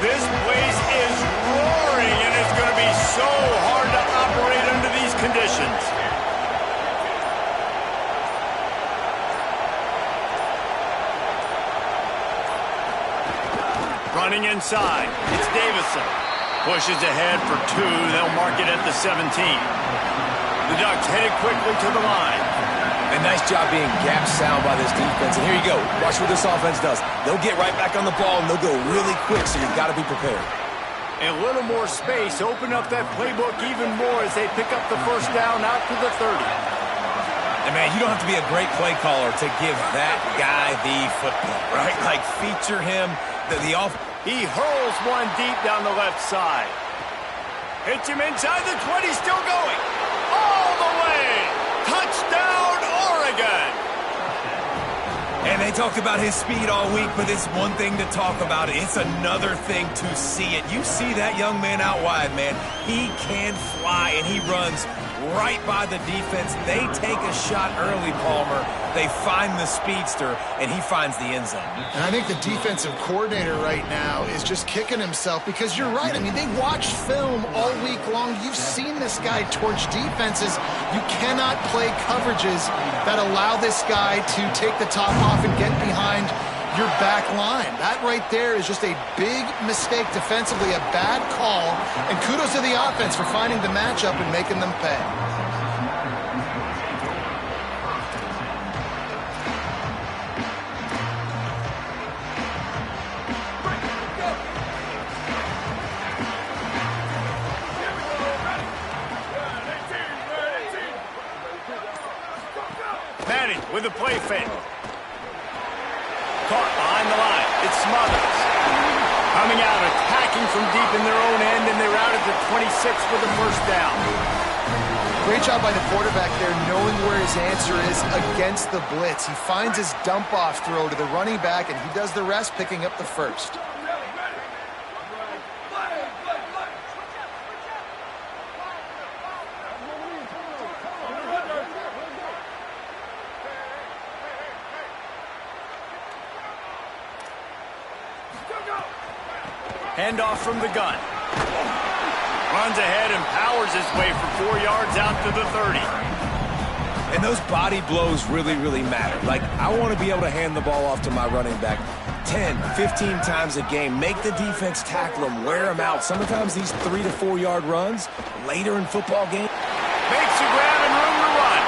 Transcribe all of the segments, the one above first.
This place is roaring, and it's going to be so hard to operate under these conditions. Running inside, it's Davison. Pushes ahead for 2. They'll mark it at the 17. The Ducks headed quickly to the line. A nice job being gap sound by this defense. And here you go. Watch what this offense does. They'll get right back on the ball, and they'll go really quick, so you've got to be prepared. A little more space, open up that playbook even more as they pick up the first down out to the 30. And, man, you don't have to be a great play caller to give that guy the football, right? Like, feature him. He hurls one deep down the left side. Hits him inside the 20, still going. All the way. Touchdown, Oregon. And they talked about his speed all week, but it's one thing to talk about. It's another thing to see it. You see that young man out wide, man. He can fly, and he runs right by the defense. They take a shot early, Palmer. They find the speedster, and he finds the end zone. And I think the defensive coordinator right now is just kicking himself because you're right. I mean, they watched film all week long. You've seen this guy torch defenses. You cannot play coverages that allow this guy to take the top off and get behind your back line. That right there is just a big mistake defensively, a bad call. And kudos to the offense for finding the matchup and making them pay. Manning with a play fake. Caught behind the line. It's Smothers. Coming out, attacking from deep in their own end, and they're out at the 26 for the first down. Great job by the quarterback there, knowing where his answer is against the blitz. He finds his dump-off throw to the running back, and he does the rest, picking up the first. Handoff from the gun. Runs ahead and powers his way for 4 yards out to the 30. And those body blows really, really matter. Like, I want to be able to hand the ball off to my running back 10, 15 times a game. Make the defense tackle them, wear them out. Sometimes these 3 to 4 yard runs later in football game. Makes a grab and room to run.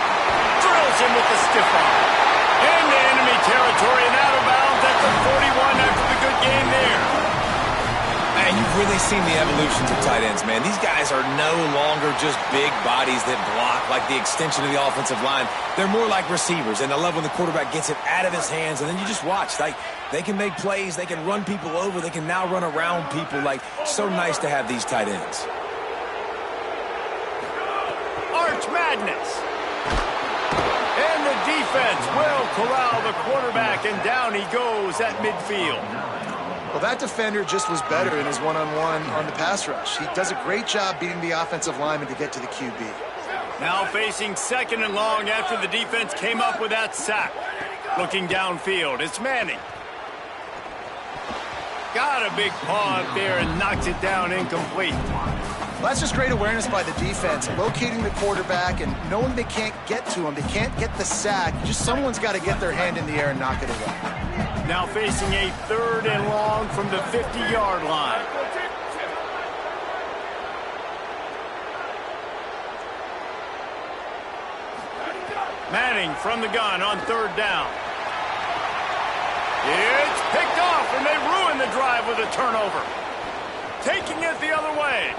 Drills him with the stiff arm. Into enemy territory and out of bounds at the 41 after the good game there. And you've really seen the evolutions of tight ends, man. These guys are no longer just big bodies that block like the extension of the offensive line. They're more like receivers, and I love when the quarterback gets it out of his hands, and then you just watch. Like, they can make plays, they can run people over, they can now run around people. Like, so nice to have these tight ends. Arch Madness. And the defense will corral the quarterback, and down he goes at midfield. Well, that defender just was better in his one-on-one on the pass rush. He does a great job beating the offensive lineman to get to the QB. Now facing second and long after the defense came up with that sack. Looking downfield, it's Manning. Got a big paw up there and knocks it down incomplete. Well, that's just great awareness by the defense, locating the quarterback and knowing they can't get to him. They can't get the sack. Just someone's got to get their hand in the air and knock it away. Now facing a third and long from the 50-yard line. Manning from the gun on third down. It's picked off, and they ruin the drive with a turnover. Taking it the other way.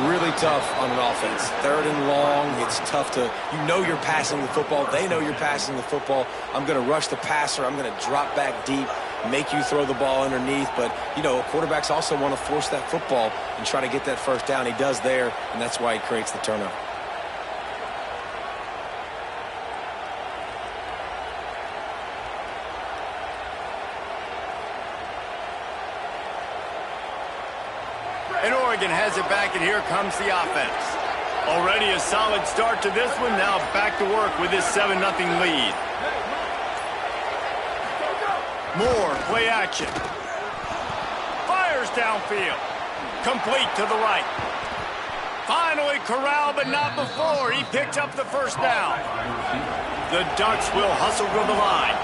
Really tough on an offense. Third and long, it's tough to, you know you're passing the football. They know you're passing the football. I'm going to rush the passer. I'm going to drop back deep, make you throw the ball underneath. But, you know, quarterbacks also want to force that football and try to get that first down. He does there, and that's why he creates the turnover. And Oregon has it back, and here comes the offense. Already a solid start to this one. Now back to work with this 7-0 lead. Moore, play action. Fires yards downfield. Complete to the right. Finally corralled, but not before. He picks up the first down. The Ducks will hustle to the line.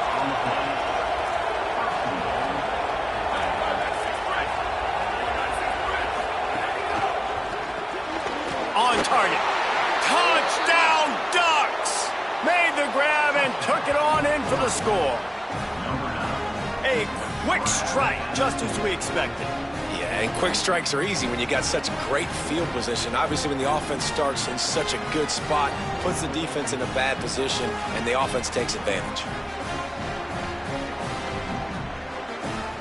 On target. Touchdown, Ducks! Made the grab and took it on in for the score. A quick strike, just as we expected. Yeah, and quick strikes are easy when you got such great field position. Obviously, when the offense starts in such a good spot, puts the defense in a bad position, and the offense takes advantage.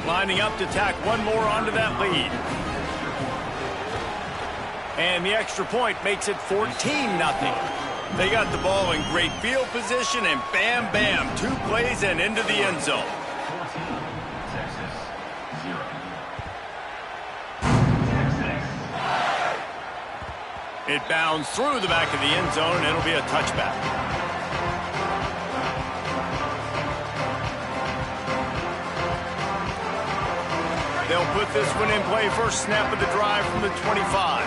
Lining up to tack one more onto that lead. And the extra point makes it 14-0. They got the ball in great field position, and bam, bam, 2 plays and into the end zone. It bounds through the back of the end zone, and it'll be a touchback. They'll put this one in play. First snap of the drive from the 25.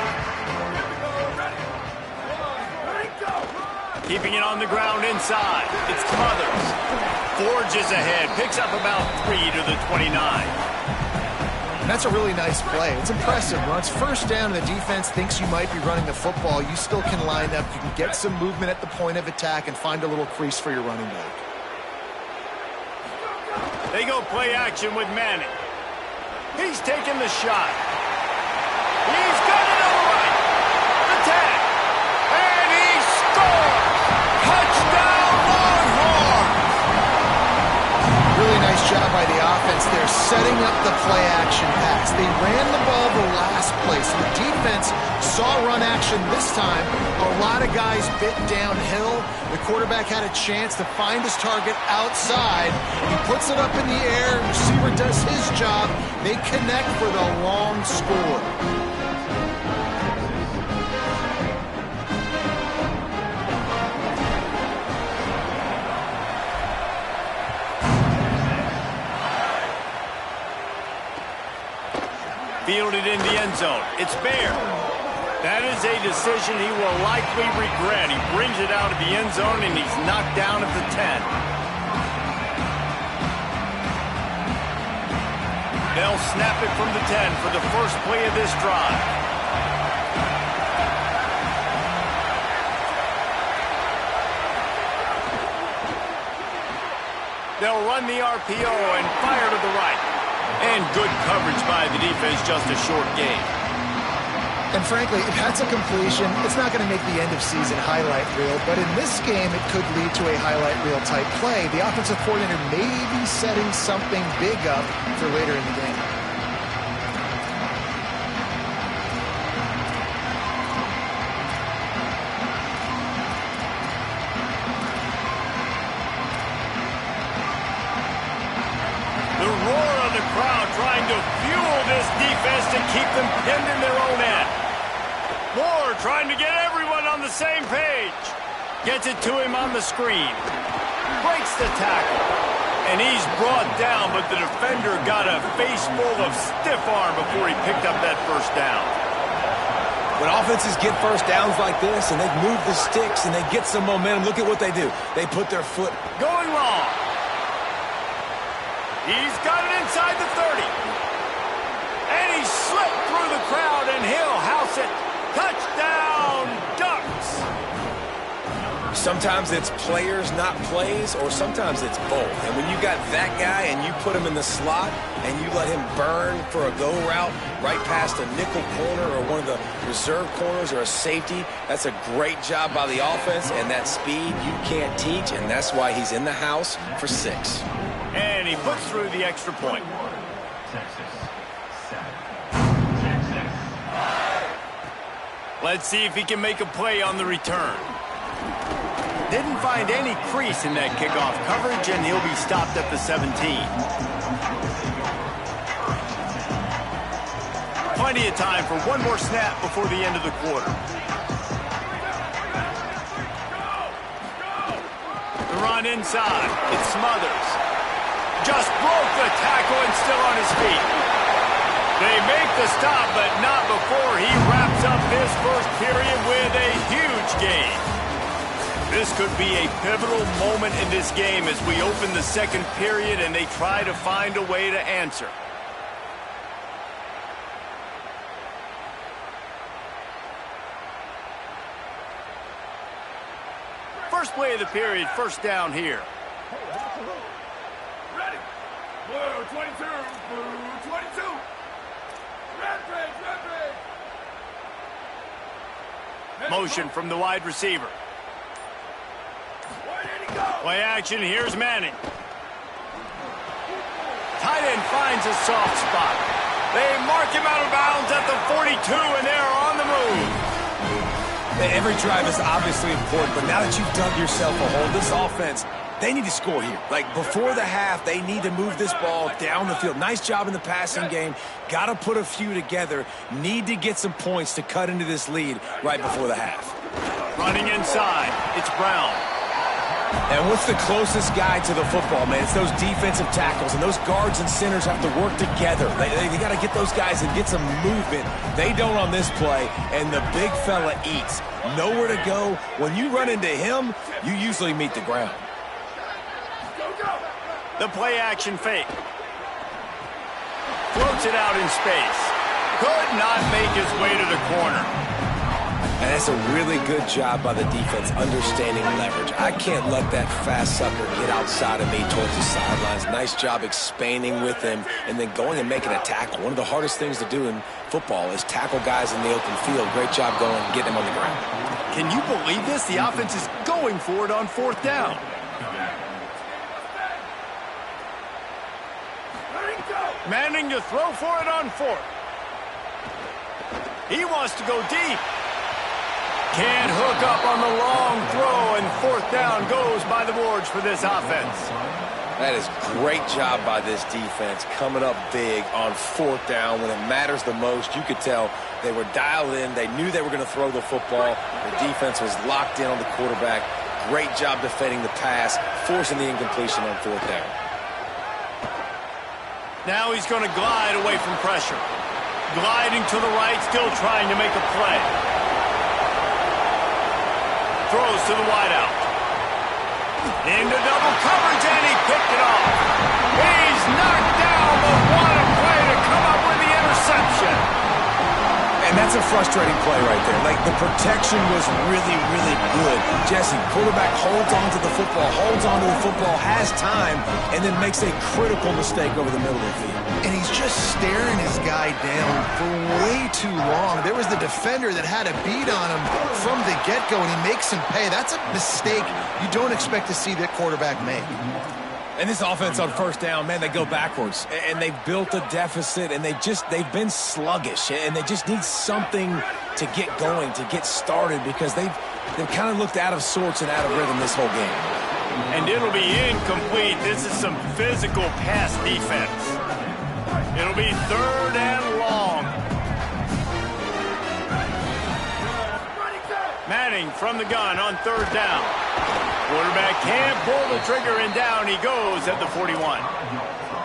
Keeping it on the ground inside. It's Smothers. Forges ahead. Picks up about 3 to the 29. And that's a really nice play. It's impressive. When it's first down and the defense thinks you might be running the football, you still can line up. You can get some movement at the point of attack and find a little crease for your running back. They go play action with Manning. He's taking the shot. He's got it on the right. The tag. And he scores! Touchdown, Longhorns! Really nice job by the offense there, setting up the play-action pass. They ran the ball the last play, so the defense saw run action this time. A lot of guys bit downhill. The quarterback had a chance to find his target outside. He puts it up in the air. Receiver does his job. They connect for the long score. Fielded in the end zone. It's Bear. That is a decision he will likely regret. He brings it out of the end zone, and he's knocked down at the 10. They'll snap it from the 10 for the first play of this drive. They'll run the RPO and fire to the right. And good coverage by the defense, just a short game. And frankly, if that's a completion, it's not going to make the end-of-season highlight reel, but in this game, it could lead to a highlight reel type play. The offensive coordinator may be setting something big up for later in the game. Trying to fuel this defense to keep them pinned in their own end. Moore trying to get everyone on the same page. Gets it to him on the screen. Breaks the tackle. And he's brought down, but the defender got a face full of stiff arm before he picked up that first down. When offenses get first downs like this and they move the sticks and they get some momentum, look at what they do. They put their foot going long. He's got it inside the 30. And he slipped through the crowd, and he'll house it. Touchdown, Ducks. Sometimes it's players, not plays, or sometimes it's both. And when you got that guy and you put him in the slot and you let him burn for a go route right past a nickel corner or one of the reserve corners or a safety, that's a great job by the offense, and that speed you can't teach, and that's why he's in the house for 6. And he puts through the extra point. Let's see if he can make a play on the return. Didn't find any crease in that kickoff coverage, and he'll be stopped at the 17. Plenty of time for one more snap before the end of the quarter. The run inside. It's Smothers. Just broke the tackle and still on his feet. They make the stop, but not before he wraps up this first period with a huge gain. This could be a pivotal moment in this game as we open the second period and they try to find a way to answer. First play of the period, first down here. Ready. Blue 22. Blue 22. Red bridge. Motion from the wide receiver. Where did he go? Play action, here's Manning. Tight end finds a soft spot. They mark him out of bounds at the 42, and they're on the move. Every drive is obviously important, but now that you've dug yourself a hole, this offense, they need to score here. Like, before the half, they need to move this ball down the field. Nice job in the passing game. Got to put a few together. Need to get some points to cut into this lead right before the half. Running inside, it's Brown. And what's the closest guy to the football, man? It's those defensive tackles, and those guards and centers have to work together. They got to get those guys and get some movement. They don't on this play, and the big fella eats. Nowhere to go. When you run into him, you usually meet the ground. The play action fake. Floats it out in space. Could not make his way to the corner. And that's a really good job by the defense understanding leverage. I can't let that fast sucker get outside of me towards the sidelines. Nice job expanding with him and then going and making a tackle. One of the hardest things to do in football is tackle guys in the open field. Great job going and getting them on the ground. Can you believe this? The offense is going for it on fourth down. Manning to throw for it on fourth. He wants to go deep. Can't hook up on the long throw, and fourth down goes by the boards for this offense. That is great job by this defense, coming up big on fourth down when it matters the most. You could tell they were dialed in. They knew they were going to throw the football. The defense was locked in on the quarterback. Great job defending the pass, forcing the incompletion on fourth down. Now he's going to glide away from pressure. Gliding to the right, still trying to make a play. Throws to the wideout. Into double coverage, and he picked it off. He's knocked down, but what a play to come up with the interception. And that's a frustrating play right there. Like, the protection was really, really good. Jesse, quarterback holds on to the football, has time, and then makes a critical mistake over the middle of the field. And he's just staring his guy down for way too long. There was the defender that had a beat on him from the get-go, and he makes him pay. That's a mistake you don't expect to see that quarterback make. And this offense on first down, man, they go backwards. And they've built a deficit, and they've been sluggish. And they just need something to get going, to get started, because they've kind of looked out of sorts and out of rhythm this whole game. And it'll be incomplete. This is some physical pass defense. It'll be third and long. Manning from the gun on third down. Quarterback can't pull the trigger, and down he goes at the 41.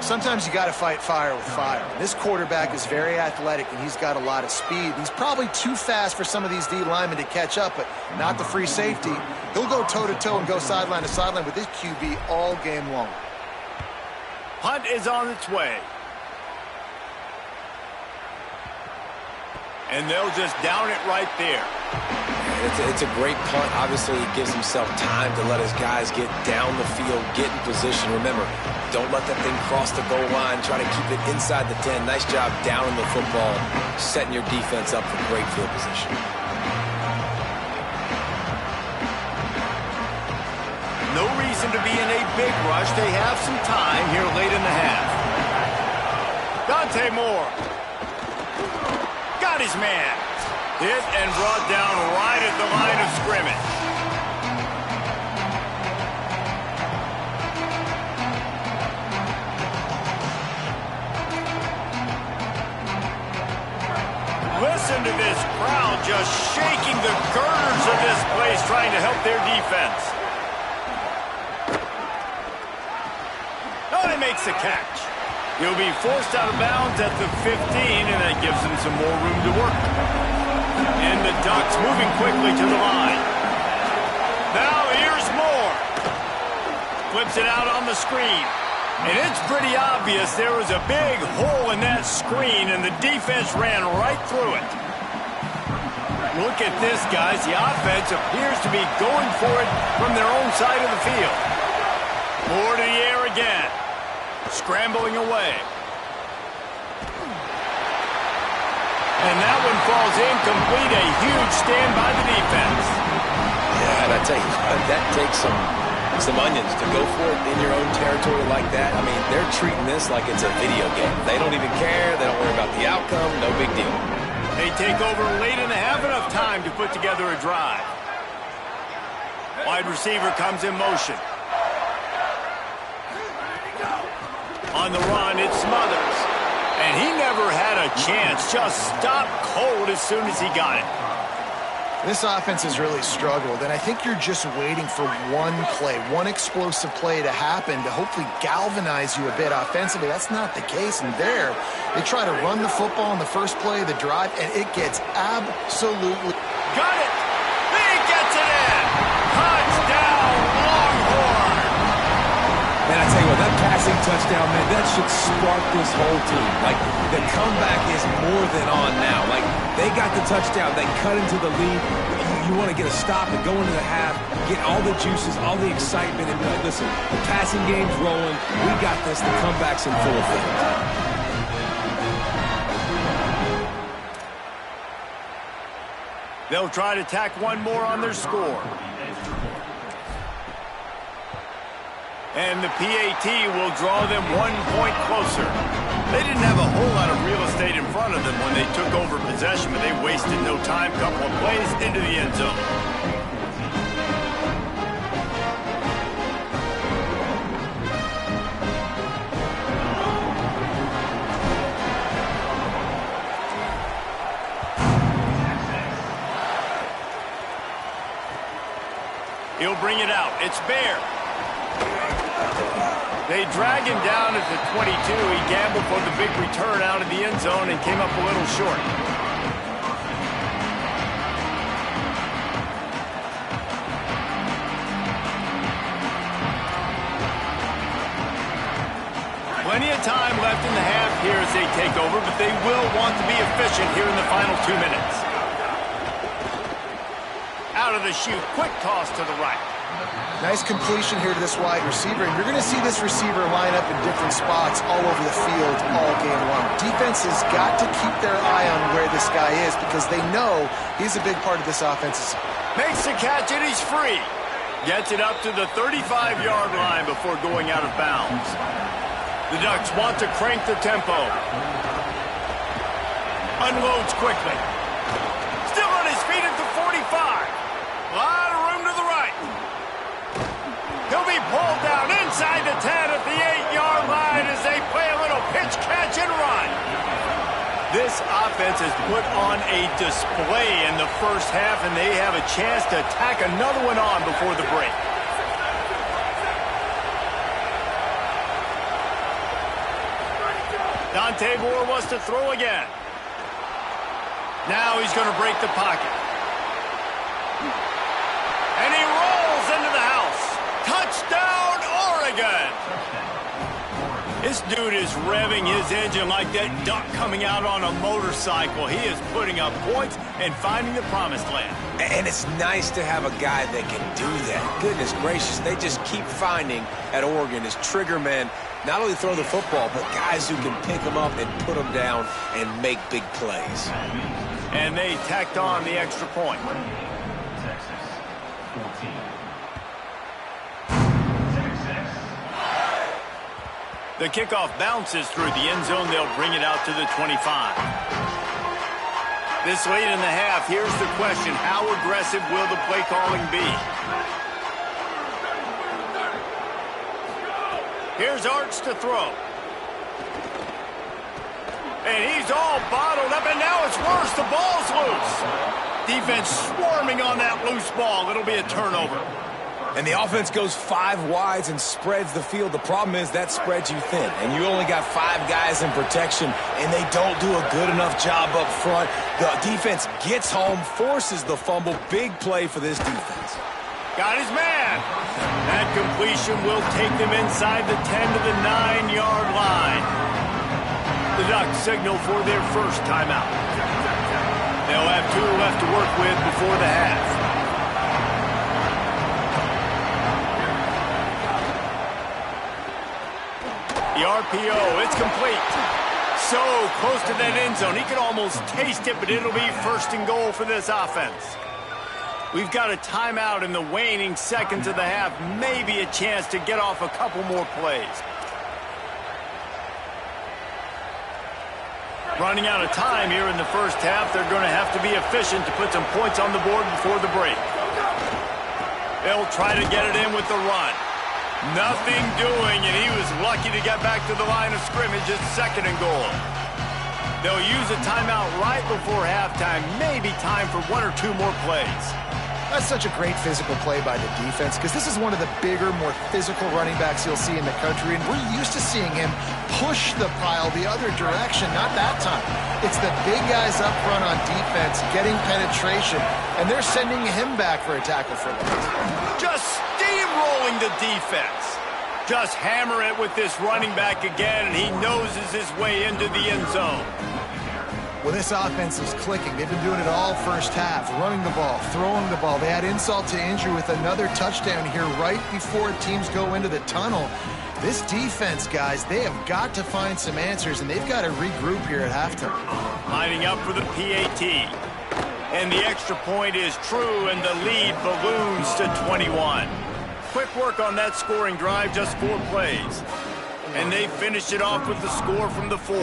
Sometimes you got to fight fire with fire. This quarterback is very athletic, and he's got a lot of speed. He's probably too fast for some of these D linemen to catch up, but not the free safety. He'll go toe-to-toe and go sideline to sideline with this QB all game long. Punt is on its way. And they'll just down it right there. It's a great punt. Obviously, he gives himself time to let his guys get down the field, get in position. Remember, don't let that thing cross the goal line. Try to keep it inside the 10. Nice job down in the football, setting your defense up for great field position. No reason to be in a big rush. They have some time here late in the half. Dante Moore. Got his man. Hit and brought down right at the line of scrimmage. Listen to this crowd just shaking the girders of this place, trying to help their defense. Oh, he makes the catch. He'll be forced out of bounds at the 15, and that gives him some more room to work. And the Ducks moving quickly to the line. Now here's Moore. Flips it out on the screen. And it's pretty obvious there was a big hole in that screen, and the defense ran right through it. Look at this, guys. The offense appears to be going for it from their own side of the field. Moore to the air again. Scrambling away. And that one falls incomplete. A huge stand by the defense. Yeah, and I tell you, that takes some onions to go for it in your own territory like that. I mean, they're treating this like it's a video game. They don't even care. They don't worry about the outcome. No big deal. They take over late and have enough time to put together a drive. Wide receiver comes in motion. On the run, it's Smothers. And he never had a chance. Just stopped cold as soon as he got it. This offense has really struggled, and I think you're just waiting for one play, one explosive play to happen to hopefully galvanize you a bit offensively. That's not the case, and there, they try to run the football in the first play of the drive, and it gets absolutely... Got it! He gets it in! Touchdown, Longhorn! Man, I tell you what, that passing touchdown, man, that should spark this whole team. Like, the comeback is more than on now. Like, they got the touchdown. They cut into the lead. You want to get a stop and go into the half, get all the juices, all the excitement, and be like, listen, the passing game's rolling. We got this. The comeback's in full effect. They'll try to tack one more on their score. And the PAT will draw them 1 point closer. They didn't have a whole lot of real estate in front of them when they took over possession, but they wasted no time. Couple of plays into the end zone. He'll bring it out. It's Bear. They drag him down at the 22. He gambled for the big return out of the end zone and came up a little short. Plenty of time left in the half here as they take over, but they will want to be efficient here in the final 2 minutes. Out of the chute, quick toss to the right. Nice completion here to this wide receiver, and you're going to see this receiver line up in different spots all over the field all game long. Defense has got to keep their eye on where this guy is because they know he's a big part of this offense. Makes the catch, and he's free. Gets it up to the 35-yard line before going out of bounds. The Ducks want to crank the tempo. Unloads quickly. Still on his feet at the 45. A lot of room to the right. He'll be pulled down inside the 10 at the 8-yard line as they play a little pitch, catch, and run. This offense has put on a display in the first half, and they have a chance to tack another one on before the break. Dante Moore wants to throw again. Now he's going to break the pocket. And he rolls into the house. Touchdown, Oregon! This dude is revving his engine like that duck coming out on a motorcycle. He is putting up points and finding the promised land. And it's nice to have a guy that can do that. Goodness gracious, they just keep finding at Oregon as trigger men, not only throw the football, but guys who can pick them up and put them down and make big plays. And they tacked on the extra point. The kickoff bounces through the end zone. They'll bring it out to the 25. This late in the half, here's the question. How aggressive will the play calling be? Here's Arch to throw. And he's all bottled up, and now it's worse. The ball's loose. Defense swarming on that loose ball. It'll be a turnover. And the offense goes 5 wides and spreads the field. The problem is that spreads you thin, and you only got 5 guys in protection, and they don't do a good enough job up front. The defense gets home, forces the fumble. Big play for this defense. Got his man. That completion will take them inside the 10 to the 9-yard line. The Ducks signal for their first timeout. They'll have 2 left to work with before the half. The RPO, it's complete. So close to that end zone. He could almost taste it, but it'll be 1st and goal for this offense. We've got a timeout in the waning seconds of the half. Maybe a chance to get off a couple more plays. Running out of time here in the first half. They're going to have to be efficient to put some points on the board before the break. They'll try to get it in with the run. Nothing doing, and he was lucky to get back to the line of scrimmage at 2nd and goal. They'll use a timeout right before halftime. Maybe time for 1 or 2 more plays. That's such a great physical play by the defense because this is one of the bigger, more physical running backs you'll see in the country, and we're used to seeing him push the pile the other direction. Not that time. It's the big guys up front on defense getting penetration, and they're sending him back for a tackle for loss. Just steamrolling the defense. Just hammer it with this running back again, and he noses his way into the end zone. Well, this offense is clicking. They've been doing it all first half, running the ball, throwing the ball. They had insult to injury with another touchdown here right before teams go into the tunnel. This defense, guys, they have got to find some answers, and they've got to regroup here at halftime. Lining up for the PAT. And the extra point is true, and the lead balloons to 21. Quick work on that scoring drive, just 4 plays. And they finished it off with the score from the 4.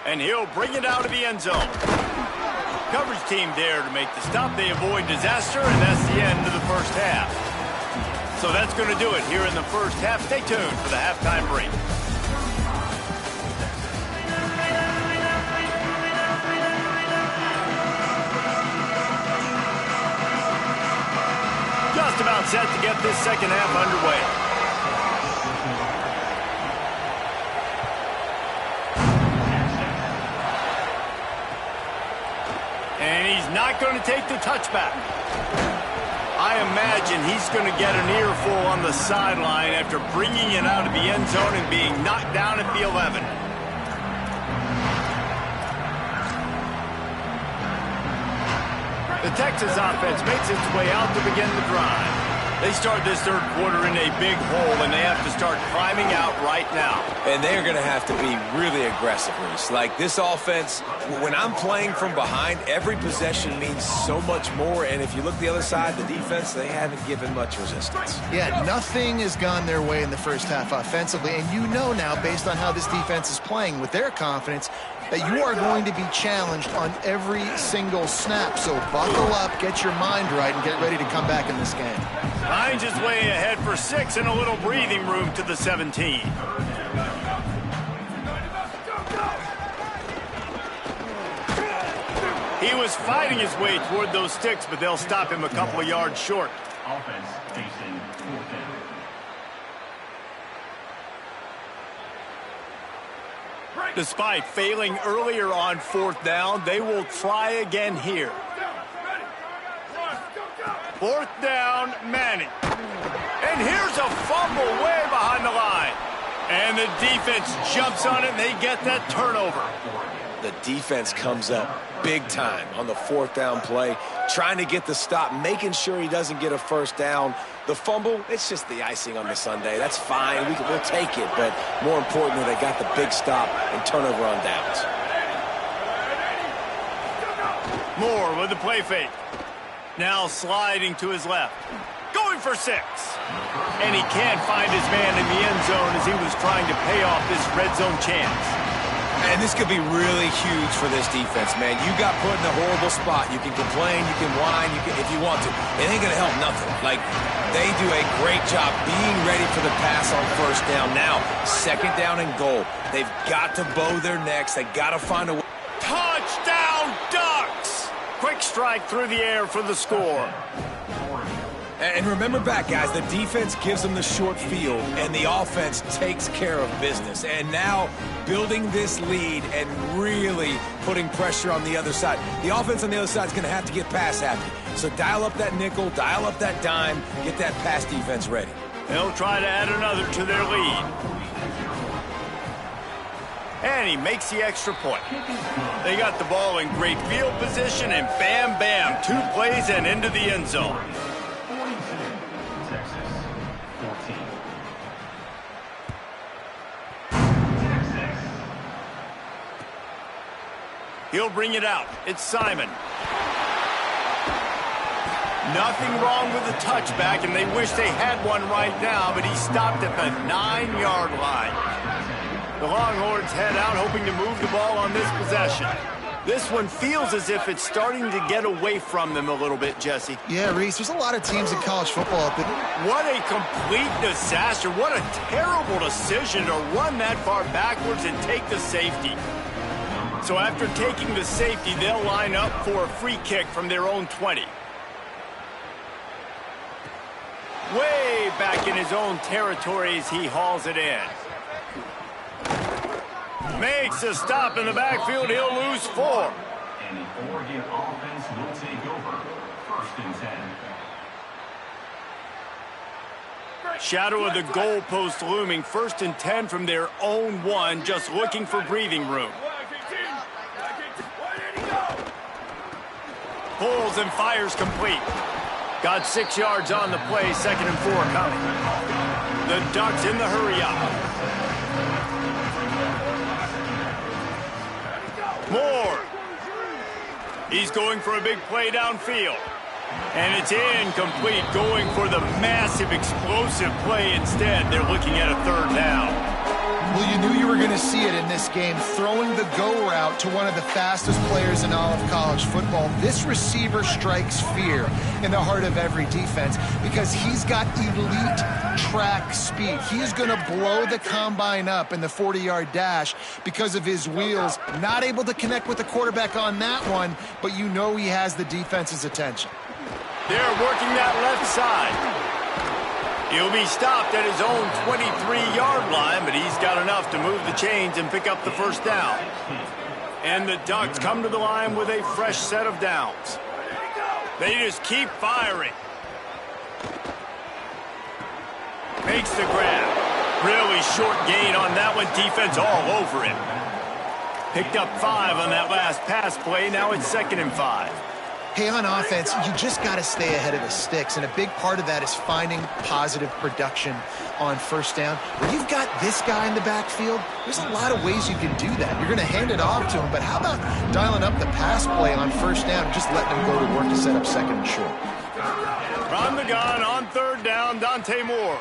And he'll bring it out of the end zone. Coverage team there to make the stop. They avoid disaster, and that's the end of the first half. So that's going to do it here in the first half. Stay tuned for the halftime break. Just about set to get this second half underway. And he's not going to take the touchback. I imagine he's going to get an earful on the sideline after bringing it out of the end zone and being knocked down at the 11. The Texas offense makes its way out to begin the drive. They start this third quarter in a big hole, and they have to start climbing out right now. And they're going to have to be really aggressive, Reese. Like this offense, when I'm playing from behind, every possession means so much more. And if you look the other side, the defense, they haven't given much resistance. Yeah, nothing has gone their way in the first half offensively. And you know now, based on how this defense is playing with their confidence, that you are going to be challenged on every single snap. So buckle up, get your mind right, and get ready to come back in this game. Finds his way ahead for 6 and a little breathing room to the 17. He was fighting his way toward those sticks, but they'll stop him a couple of yards short. Offense facing 4th down. Despite failing earlier on 4th down, they will try again here. 4th down, Manning. And here's a fumble way behind the line. And the defense jumps on it, and they get that turnover. The defense comes up big time on the 4th down play, trying to get the stop, making sure he doesn't get a 1st down. The fumble, it's just the icing on the sundae. That's fine. We'll take it. But more importantly, they got the big stop and turnover on downs. Moore with the play fake. Now sliding to his left. Going for 6. And he can't find his man in the end zone as he was trying to pay off this red zone chance. And this could be really huge for this defense, man. You got put in a horrible spot. You can complain, you can whine, if you want to. It ain't going to help nothing. Like, they do a great job being ready for the pass on 1st down. Now, 2nd down and goal. They've got to bow their necks. They got to find a way. Touchdown, Ducks! Quick strike through the air for the score. And remember back, guys, the defense gives them the short field, and the offense takes care of business. And now building this lead and really putting pressure on the other side. The offense on the other side is going to have to get pass happy. So dial up that nickel, dial up that dime, get that pass defense ready. They'll try to add another to their lead. And he makes the extra point. They got the ball in great field position, and bam, bam, 2 plays and into the end zone. He'll bring it out. It's Simon. Nothing wrong with the touchback, and they wish they had one right now, but he stopped at the 9-yard line. The Longhorns head out, hoping to move the ball on this possession. This one feels as if it's starting to get away from them a little bit, Jesse. Yeah, Reese, there's a lot of teams in college football that... What a complete disaster. What a terrible decision to run that far backwards and take the safety. So after taking the safety, they'll line up for a free kick from their own 20. Way back in his own territory as he hauls it in. Makes a stop in the backfield. He'll lose 4. And the Oregon offense will take over. 1st and 10. Shadow of the goalpost looming. 1st and 10 from their own 1, just looking for breathing room. Pulls and fires complete. Got 6 yards on the play, 2nd and 4 coming. The Ducks in the hurry-up. Moore. He's going for a big play downfield. And it's incomplete, going for the massive explosive play instead. They're looking at a 3rd down. Well, you knew you were going to see it in this game, throwing the go route to one of the fastest players in all of college football. This receiver strikes fear in the heart of every defense because he's got elite track speed. He's going to blow the combine up in the 40-yard dash because of his wheels. Not able to connect with the quarterback on that one, but you know he has the defense's attention. They're working that left side. He'll be stopped at his own 23-yard line, but he's got enough to move the chains and pick up the 1st down. And the Ducks come to the line with a fresh set of downs. They just keep firing. Makes the grab. Really short gain on that one. Defense all over him. Picked up 5 on that last pass play. Now it's 2nd and 5. Hey, on offense, you just got to stay ahead of the sticks, and a big part of that is finding positive production on 1st down. When you've got this guy in the backfield, there's a lot of ways you can do that. You're going to hand it off to him, but how about dialing up the pass play on 1st down and just letting him go to work to set up 2nd and short? From the gun on 3rd down, Dante Moore.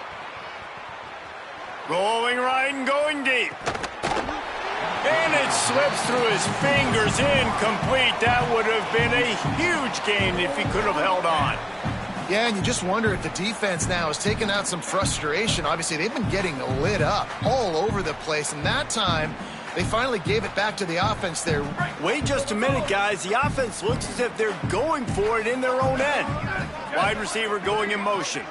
Rolling right and going deep. And it slips through his fingers, incomplete. That would have been a huge gain if he could have held on. Yeah, and you just wonder if the defense now is taking out some frustration. Obviously, they've been getting lit up all over the place, and that time, they finally gave it back to the offense there. Wait just a minute, guys. The offense looks as if they're going for it in their own end. Wide receiver going in motion.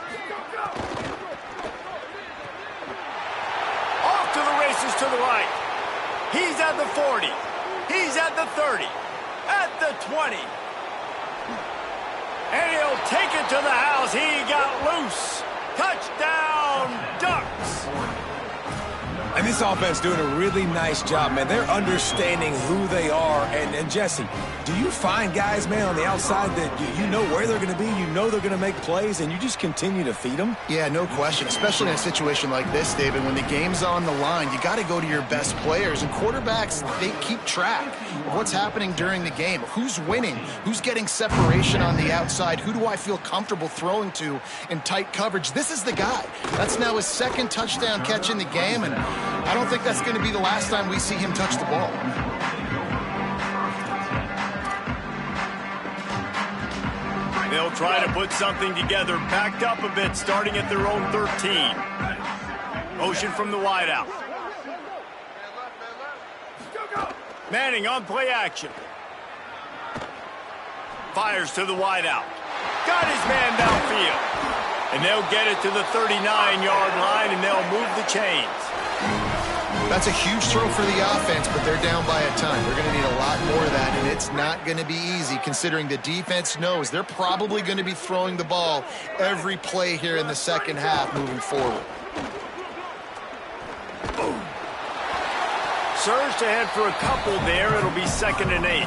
Off to the races to the right. He's at the 40. He's at the 30. At the 20. And he'll take it to the house. He got loose. Touchdown, Ducks. And this offense doing a really nice job, man. They're understanding who they are. And Jesse, do you find guys, man, on the outside that you know where they're going to be, you know they're going to make plays, and you just continue to feed them? Yeah, no question, especially in a situation like this, David. When the game's on the line, you got to go to your best players. And quarterbacks, they keep track of what's happening during the game. Who's winning? Who's getting separation on the outside? Who do I feel comfortable throwing to in tight coverage? This is the guy. That's now his 2nd touchdown catch in the game, and I don't think that's going to be the last time we see him touch the ball. They'll try to put something together, backed up a bit, starting at their own 13. Motion from the wideout. Manning on play action. Fires to the wideout. Got his man downfield. And they'll get it to the 39-yard line, and they'll move the chains. That's a huge throw for the offense, but they're down by a ton. They're going to need a lot more of that, and it's not going to be easy considering the defense knows they're probably going to be throwing the ball every play here in the second half moving forward. Surged ahead for a couple there. It'll be 2nd and 8.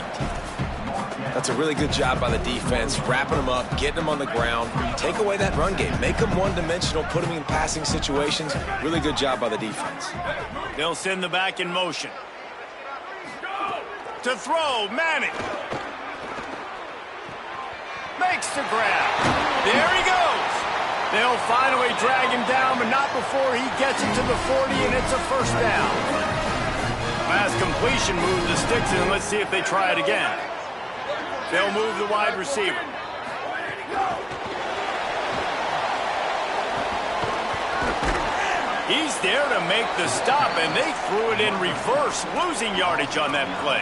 That's a really good job by the defense, wrapping them up, getting them on the ground. Take away that run game. Make them one-dimensional, put them in passing situations. Really good job by the defense. They'll send the back in motion. To throw, Manning. Makes the grab. There he goes. They'll finally drag him down, but not before he gets it to the 40, and it's a first down. Last completion moved the sticks, and let's see if they try it again. They'll move the wide receiver. He's there to make the stop, and they threw it in reverse, losing yardage on that play.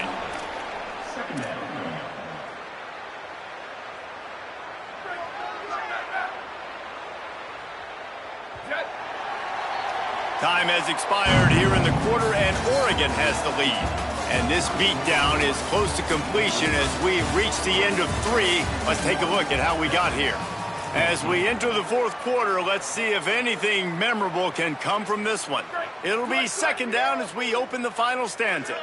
Time has expired here in the quarter, and Oregon has the lead. And this beatdown is close to completion as we reach the end of 3. Let's take a look at how we got here. As we enter the 4th quarter, let's see if anything memorable can come from this one. It'll be 2nd down as we open the final stanza.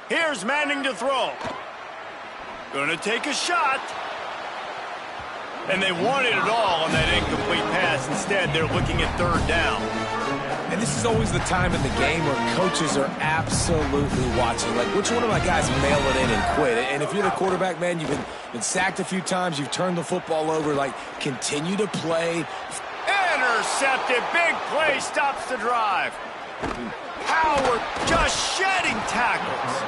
Here's Manning to throw. Gonna take a shot. And they wanted it all on that incomplete pass. Instead, they're looking at 3rd down. And this is always the time in the game where coaches are absolutely watching. Like, which one of my guys mail it in and quit? And if you're the quarterback, man, you've been sacked a few times. You've turned the football over. Like, continue to play. Intercepted. Big play stops the drive. Howard just shedding tackles.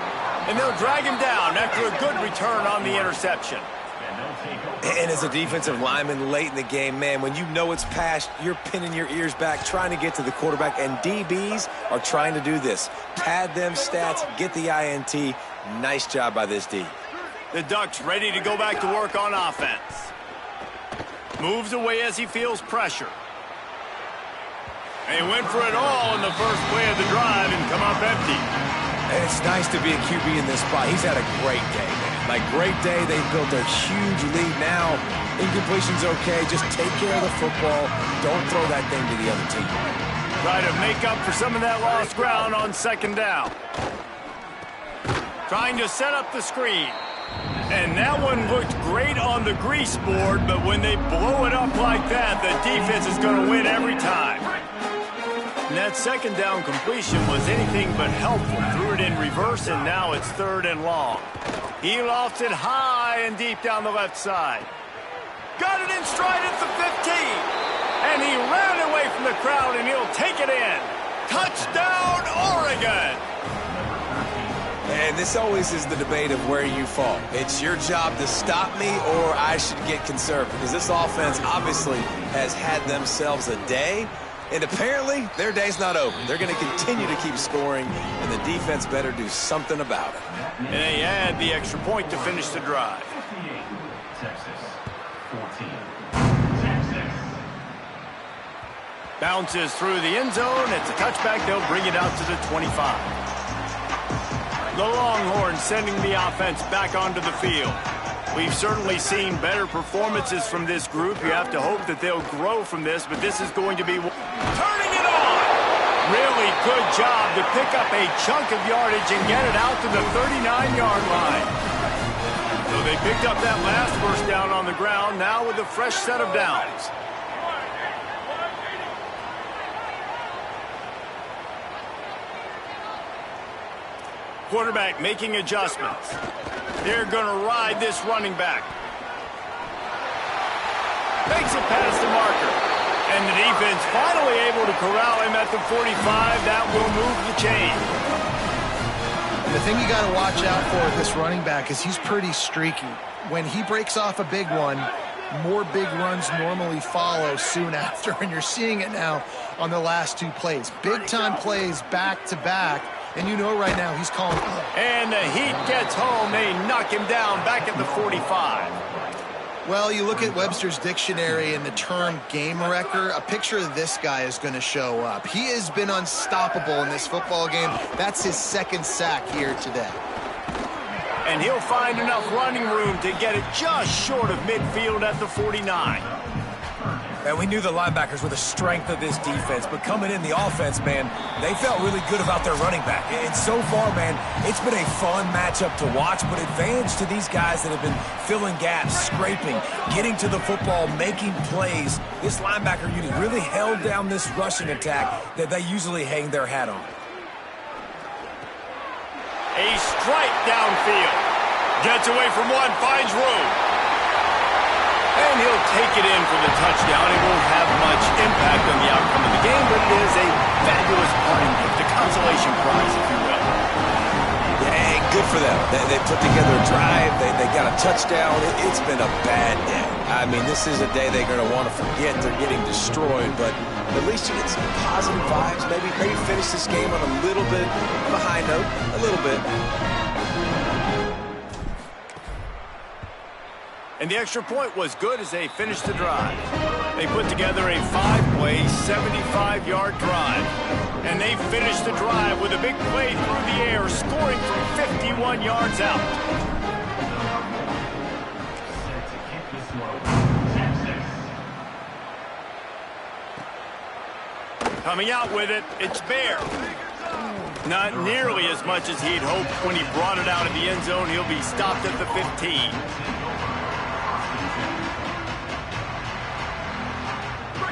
And they'll drag him down after a good return on the interception. And as a defensive lineman late in the game, man, when you know it's past, you're pinning your ears back, trying to get to the quarterback, and DBs are trying to do this. Pad them stats, get the INT. Nice job by this D. The Ducks ready to go back to work on offense. Moves away as he feels pressure. They went for it all in the first play of the drive and come up empty. And it's nice to be a QB in this spot. He's had a great day, man. Like, great day. They built a huge lead. Now, incompletion's okay. Just take care of the football. Don't throw that thing to the other team. Try to make up for some of that lost ground on 2nd down. Trying to set up the screen. And that one looked great on the grease board, but when they blow it up like that, the defense is going to win every time. And that 2nd down completion was anything but helpful. Threw it in reverse, and now it's 3rd and long. He lofts it high and deep down the left side. Got it in stride at the 15. And he ran away from the crowd, and he'll take it in. Touchdown, Oregon! And this always is the debate of where you fall. It's your job to stop me, or I should get conservative. Because this offense obviously has had themselves a day. And apparently, their day's not over. They're going to continue to keep scoring, and the defense better do something about it. And they add the extra point to finish the drive. 58, Texas, 14. Bounces through the end zone. It's a touchback. They'll bring it out to the 25. The Longhorns sending the offense back onto the field. We've certainly seen better performances from this group. You have to hope that they'll grow from this, but this is going to be turning it on. Really good job to pick up a chunk of yardage and get it out to the 39-yard line. So they picked up that last first down on the ground, now with a fresh set of downs. Quarterback making adjustments. They're going to ride this running back. Makes it past the marker. And the defense finally able to corral him at the 45. That will move the chain. And the thing you got to watch out for with this running back is he's pretty streaky. When he breaks off a big one, more big runs normally follow soon after, and you're seeing it now on the last 2 plays. Big-time plays back-to-back, and you know right now he's calling. And the Heat gets home. They knock him down back at the 45. Well, you look at Webster's dictionary and the term game wrecker, a picture of this guy is going to show up. He has been unstoppable in this football game. That's his 2nd sack here today. And he'll find enough running room to get it just short of midfield at the 49. And we knew the linebackers were the strength of this defense, but coming in the offense, man, they felt really good about their running back. And so far, man, it's been a fun matchup to watch, but advantage to these guys that have been filling gaps, scraping, getting to the football, making plays. This linebacker unit really held down this rushing attack that they usually hang their hat on. A strike downfield. Gets away from one, finds room. And he'll take it in for the touchdown. It won't have much impact on the outcome of the game, but it is a fabulous parting gift, a consolation prize, if you will. Hey, good for them. They put together a drive. They got a touchdown. It's been a bad day. I mean, this is a day they're going to want to forget. They're getting destroyed, but at least you get some positive vibes. Maybe finish this game on a little bit of a high note. A little bit. And the extra point was good as they finished the drive. They put together a 5-play, 75-yard drive. And they finished the drive with a big play through the air, scoring from 51 yards out. Coming out with it, it's Bear. Not nearly as much as he'd hoped when he brought it out of the end zone. He'll be stopped at the 15.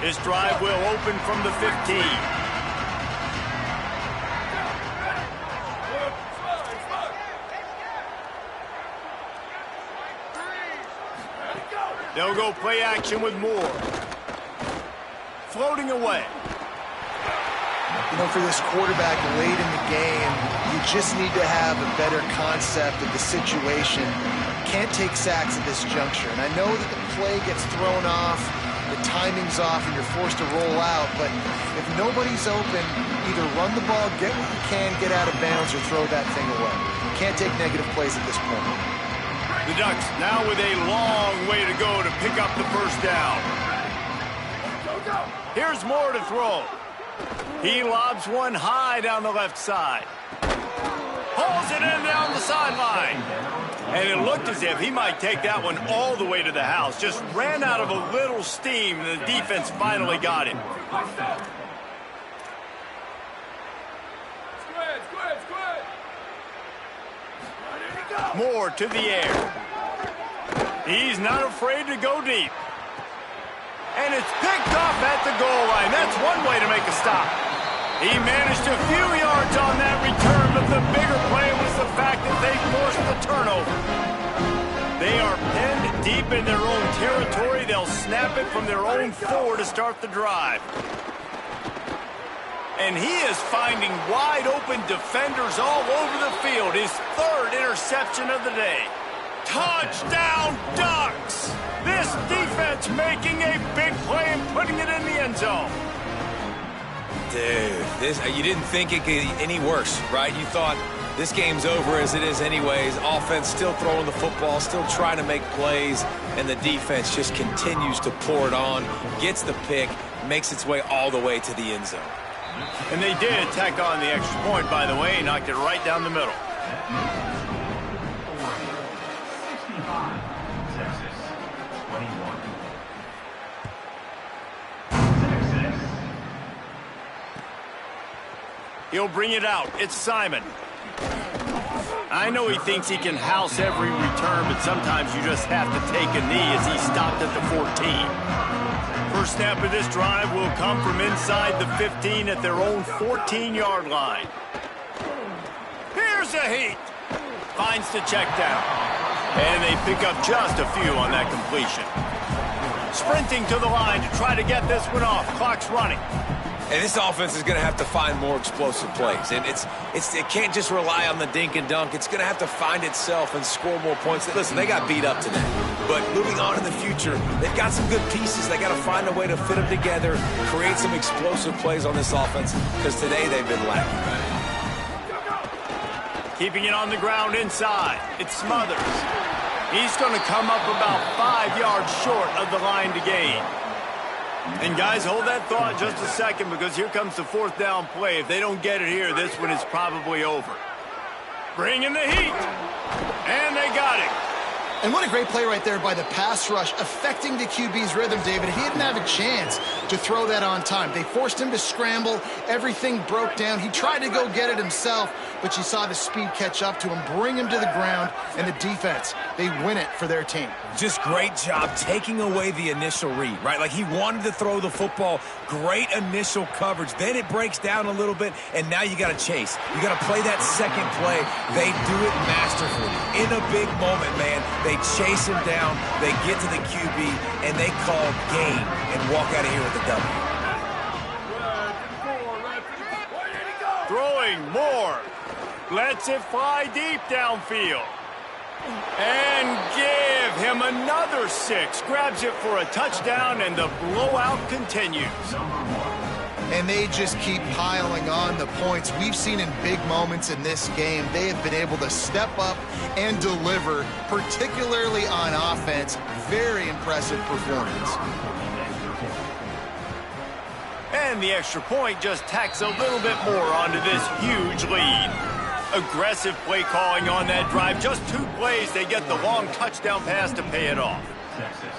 This drive will open from the 15. They'll go play action with Moore. Floating away. You know, for this quarterback late in the game, you just need to have a better concept of the situation. Can't take sacks at this juncture. And I know that the play gets thrown off, the timing's off, and you're forced to roll out. But if nobody's open, either run the ball, get what you can, get out of bounds, or throw that thing away. You can't take negative plays at this point. The Ducks now with a long way to go to pick up the first down. Here's Moore to throw. He lobs one high down the left side. Pulls it in down the sideline. And it looked as if he might take that one all the way to the house. Just ran out of a little steam, and the defense finally got him. Moore to the air. He's not afraid to go deep. And it's picked off at the goal line. That's one way to make a stop. He managed a few yards on that return, but the bigger play was the fact that they forced the turnover. They are pinned deep in their own territory. They'll snap it from their own 4 to start the drive. And he is finding wide open defenders all over the field. His 3rd interception of the day. Touchdown, Ducks! This defense making a big play and putting it in the end zone. Dude, you didn't think it could get any worse, right? You thought this game's over as it is anyways. Offense still throwing the football, still trying to make plays, and the defense just continues to pour it on, gets the pick, makes its way all the way to the end zone. And they did tack on the extra point, by the way, knocked it right down the middle. He'll bring it out. It's Simon. I know he thinks he can house every return, but sometimes you just have to take a knee as he stopped at the 14. First snap of this drive will come from inside the 15 at their own 14-yard line. Here's a Heat. Finds the check down. And they pick up just a few on that completion. Sprinting to the line to try to get this one off. Clock's running. And this offense is going to have to find more explosive plays. And it can't just rely on the dink and dunk. It's going to have to find itself and score more points. Listen, they got beat up today. But moving on in the future, they've got some good pieces. They got to find a way to fit them together, create some explosive plays on this offense, because today they've been lacking. Keeping it on the ground inside. It's Smothers. He's going to come up about 5 yards short of the line to gain. And guys, hold that thought just a second, because here comes the 4th down play. If they don't get it here, this one is probably over. Bring in the heat. And they got it. And what a great play right there by the pass rush, affecting the QB's rhythm, David. He didn't have a chance to throw that on time. They forced him to scramble. Everything broke down. He tried to go get it himself, but you saw the speed catch up to him, bring him to the ground, and the defense, they win it for their team. Just great job taking away the initial read, right? Like he wanted to throw the football. Great initial coverage. Then it breaks down a little bit, and now you got to chase. You got to play that second play. They do it masterfully. In a big moment, man, they chase him down, they get to the QB, and they call game and walk out of here with a W. Throwing more. Lets it fly deep downfield. And give him another 6. Grabs it for a touchdown, and the blowout continues. And they just keep piling on the points. We've seen in big moments in this game, they have been able to step up and deliver, particularly on offense. Very impressive performance. And the extra point just tacks a little bit more onto this huge lead. Aggressive play calling on that drive. Just 2 plays, they get the long touchdown pass to pay it off. Texas,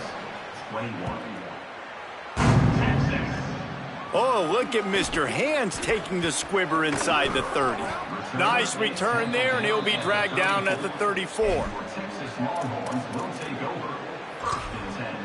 21. Oh, look at Mr. Hands taking the squibber inside the 30. Nice return there, and he'll be dragged down at the 34. Texas Longhorns will take over. 1st and 10.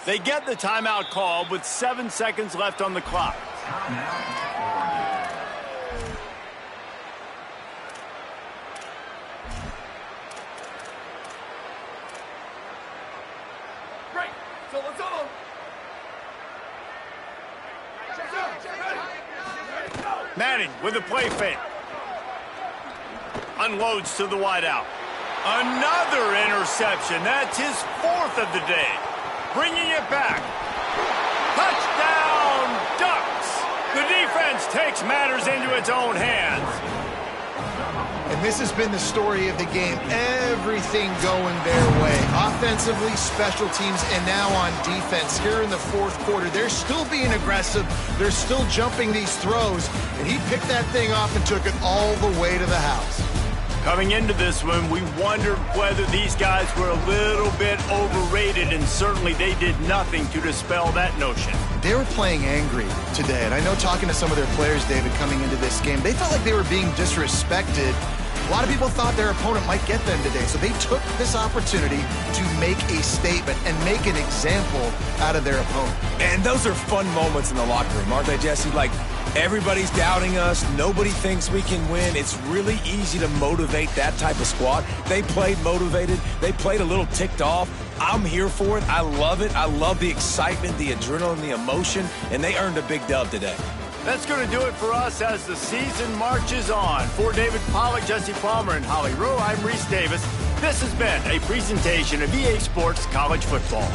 They get the timeout called with 7 seconds left on the clock. Great. So let's go. Manning with a play fake. Unloads to the wideout. Another interception. That's his 4th of the day. Bringing it back. Touchdown, Ducks. The defense takes matters into its own hands. And this has been the story of the game. Everything going their way. Offensively, special teams, and now on defense here in the 4th quarter. They're still being aggressive. They're still jumping these throws. And he picked that thing off and took it all the way to the house. Coming into this one, we wondered whether these guys were a little bit overrated, and certainly they did nothing to dispel that notion. They were playing angry today, and I know talking to some of their players, David, coming into this game, they felt like they were being disrespected. A lot of people thought their opponent might get them today, so they took this opportunity to make a statement and make an example out of their opponent. And those are fun moments in the locker room, aren't they, Jesse? Like, everybody's doubting us. Nobody thinks we can win. It's really easy to motivate that type of squad. They played motivated. They played a little ticked off. I'm here for it. I love it. I love the excitement, the adrenaline, the emotion, and they earned a big dub today. That's going to do it for us as the season marches on. For David Pollack, Jesse Palmer, and Holly Rowe, I'm Reese Davis. This has been a presentation of EA Sports College Football.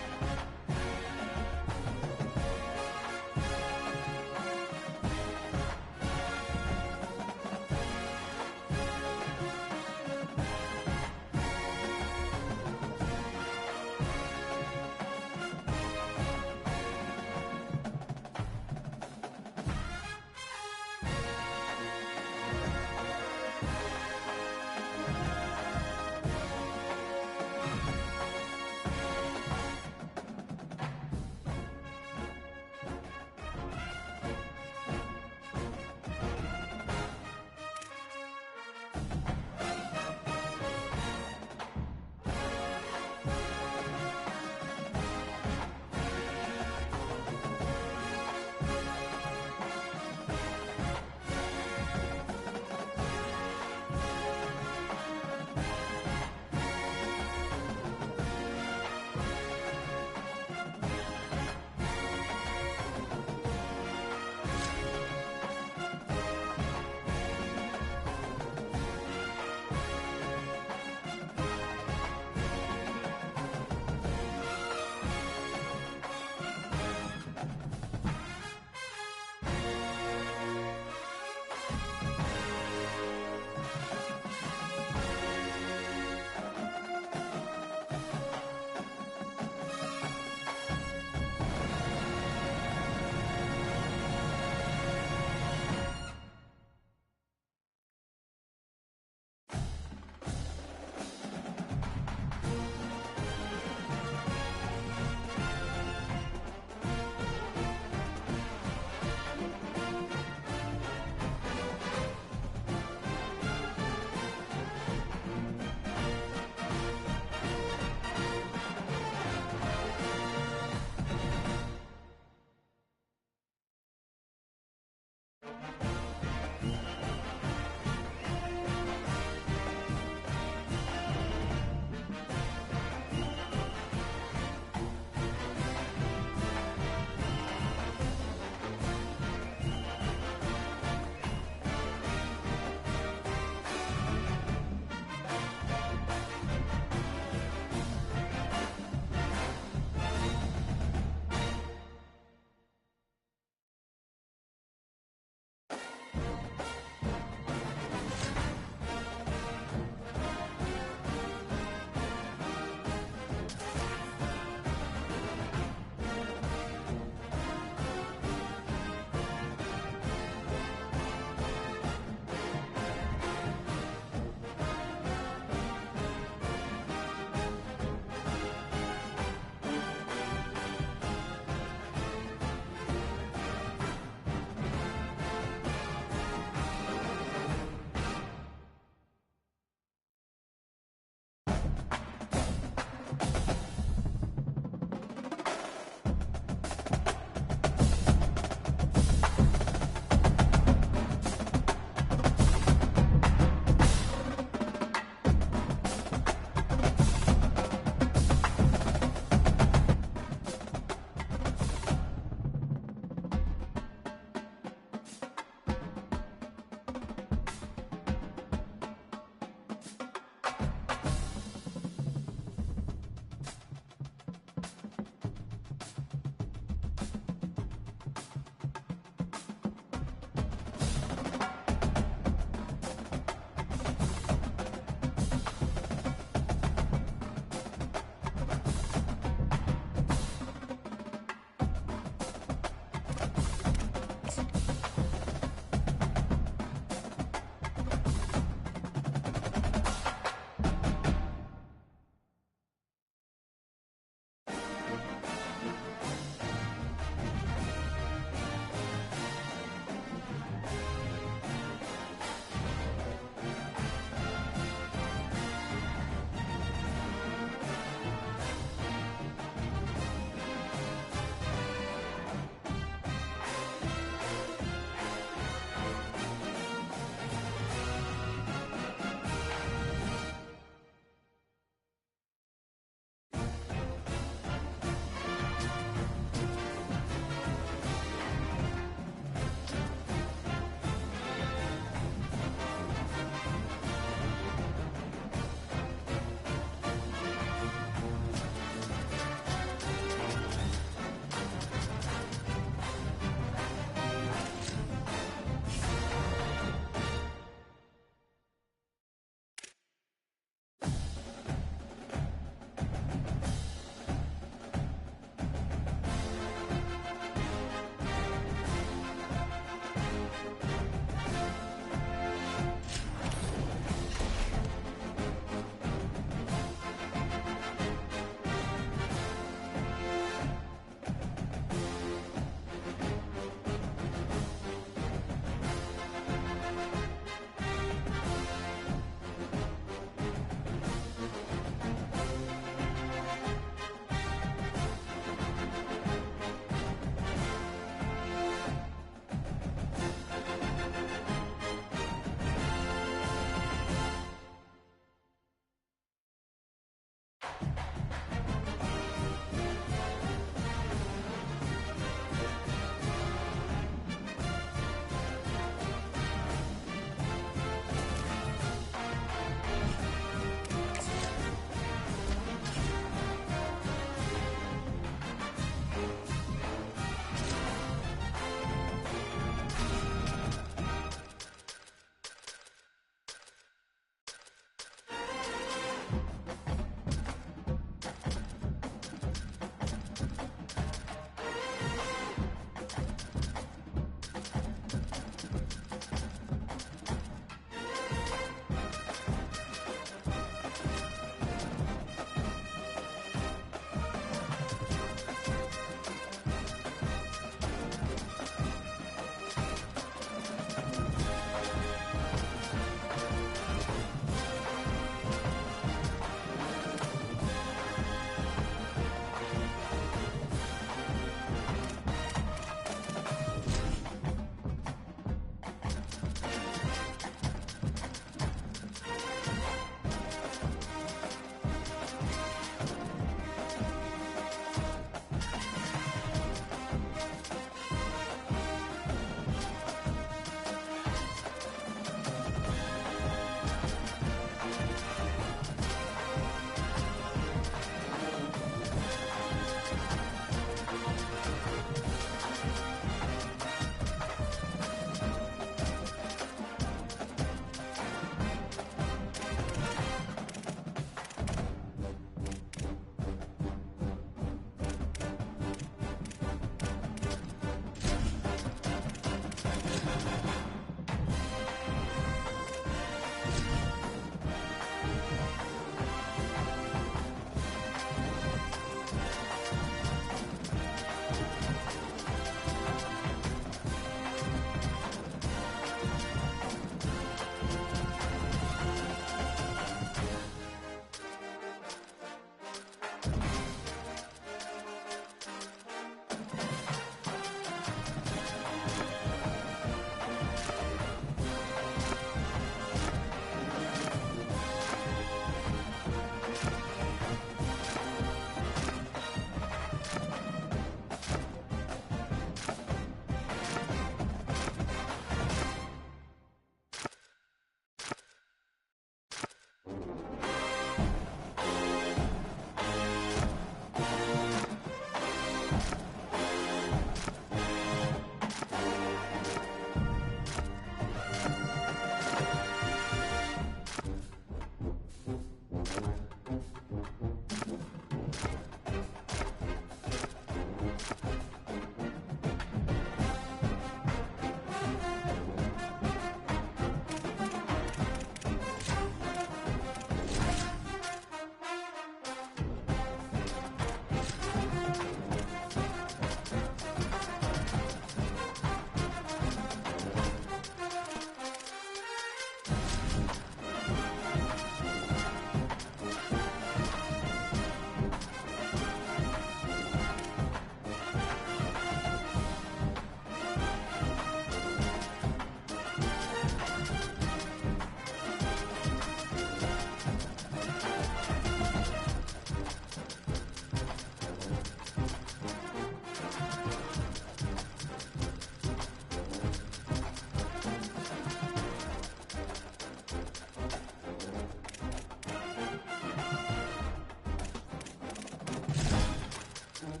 It is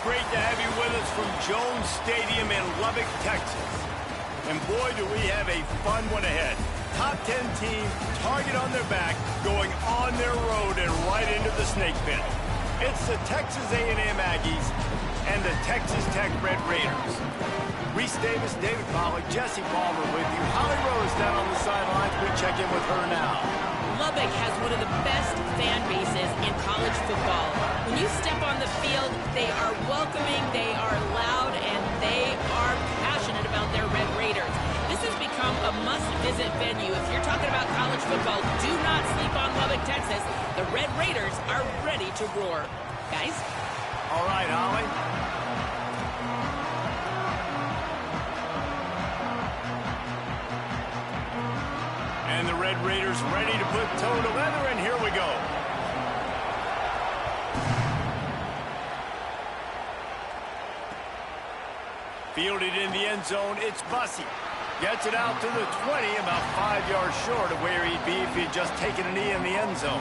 great to have you with us from Jones Stadium in Lubbock, Texas. And boy, do we have a fun one ahead. Top 10 team, target on their back, going on their road and right into the snake pit. It's the Texas A&M Aggies and the Texas Tech Red Raiders. Reese Davis, David Pollack, Jesse Palmer with you. Holly Rose down on the sidelines. We check in with her now. Lubbock has one of the best fan bases in college football. When you step on the field, they are welcoming, they are loud, and they are passionate about their Red Raiders. This has become a must-visit venue. If you're talking about college football, do not sleep on Lubbock, Texas. The Red Raiders are ready to roar. Guys? All right, Holly. And the Red Raiders ready to put toe to leather, and here we go. Fielded in the end zone, it's Bussey. Gets it out to the 20, about 5 yards short of where he'd be if he'd just taken a knee in the end zone.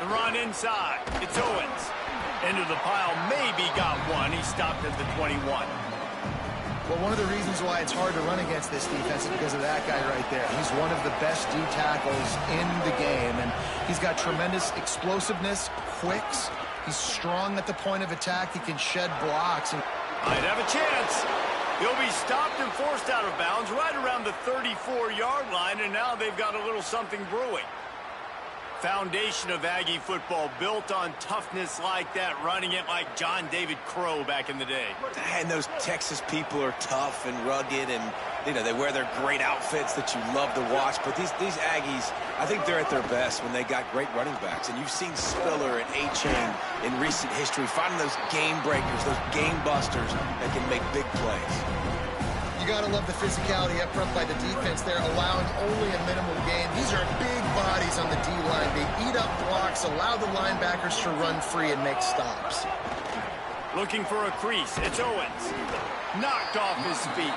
The run inside, it's Owens. Into the pile, maybe got one. He stopped at the 21. Well, one of the reasons why it's hard to run against this defense is because of that guy right there. He's one of the best D tackles in the game, and he's got tremendous explosiveness, quicks. He's strong at the point of attack. He can shed blocks. Might have a chance. He'll be stopped and forced out of bounds right around the 34-yard line, and now they've got a little something brewing. Foundation of Aggie football built on toughness like that, running it like John David Crow back in the day. And those Texas people are tough and rugged, and you know they wear their great outfits that you love to watch. But these Aggies, I think they're at their best when they got great running backs. And you've seen Spiller and A-Chain in recent history finding those game breakers, those game busters that can make big plays. You got to love the physicality up front by the defense there, allowing only a minimal gain. These are big bodies on the D-line. They eat up blocks, allow the linebackers to run free and make stops. Looking for a crease. It's Owens. Knocked off his feet.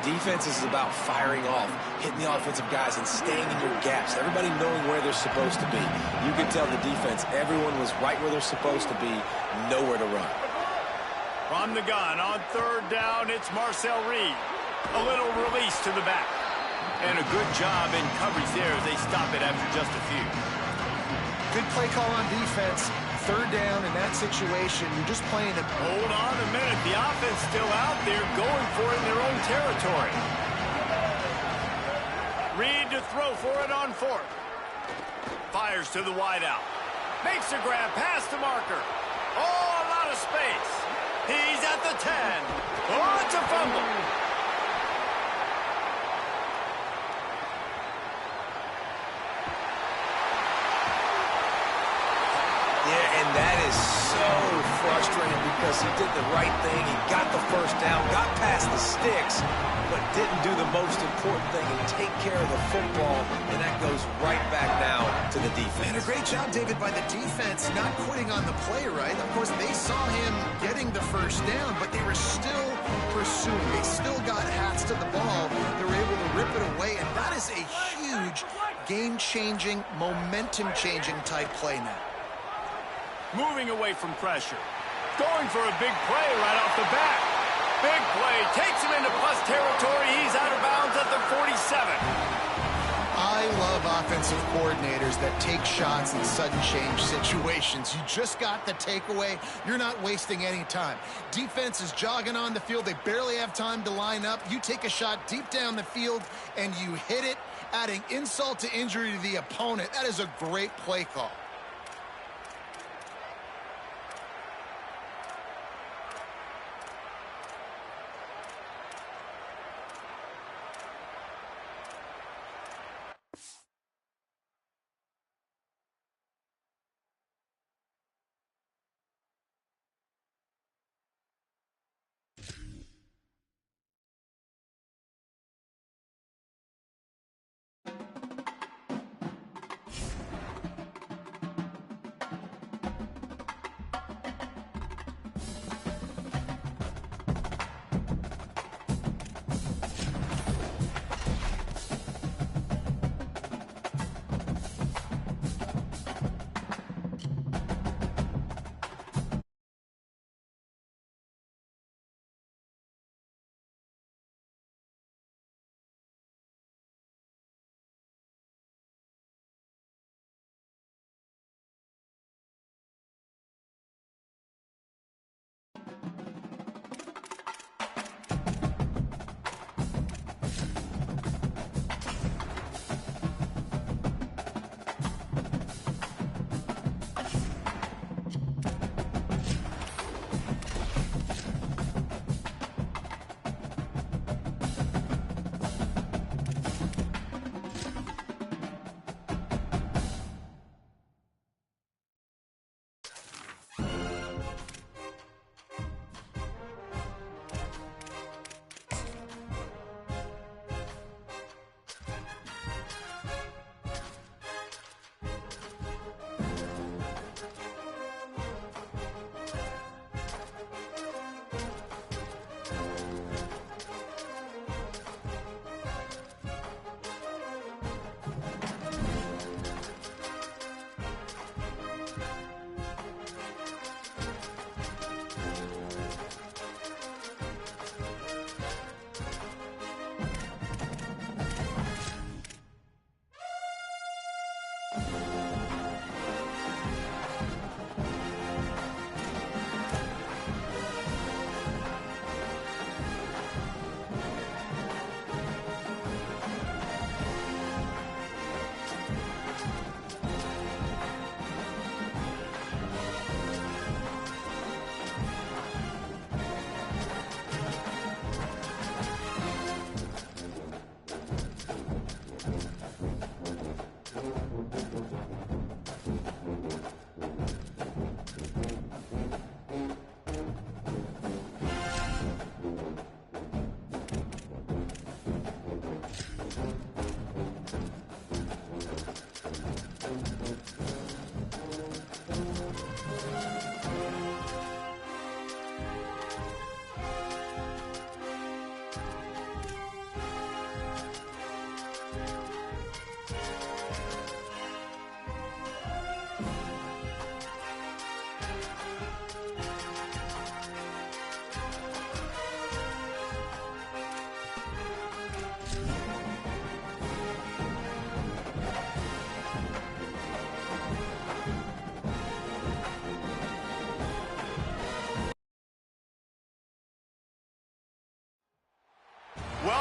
Defense is about firing off, hitting the offensive guys, and staying in your gaps. Everybody knowing where they're supposed to be. You could tell the defense, everyone was right where they're supposed to be, nowhere to run. From the gun, on third down, it's Marcel Reed. A little release to the back. And a good job in coverage there as they stop it after just a few. Good play call on defense. Third down in that situation, you're just playing it. Hold on a minute. The offense still out there going for it in their own territory. Reed to throw for it on fourth. Fires to the wideout. Makes a grab past the marker. Oh, a lot of space. He's at the 10. Oh, it's a fumble. Yeah, and that is so frustrating because he did the right thing. He got the first down, got past the sticks, but didn't do the most important thing and take care of the football, and that goes right back now to the defense. And a great job, David, by the defense not quitting on the play, right? Of course, they saw him getting the first down, but they were still pursuing. They still got hats to the ball. They were able to rip it away, and that is a huge game-changing, momentum-changing type play now. Moving away from pressure. Going for a big play right off the bat. Big play. Takes him into plus territory. He's out of bounds at the 47. I love offensive coordinators that take shots in sudden change situations. You just got the takeaway. You're not wasting any time. Defense is jogging on the field. They barely have time to line up. You take a shot deep down the field, and you hit it, adding insult to injury to the opponent. That is a great play call.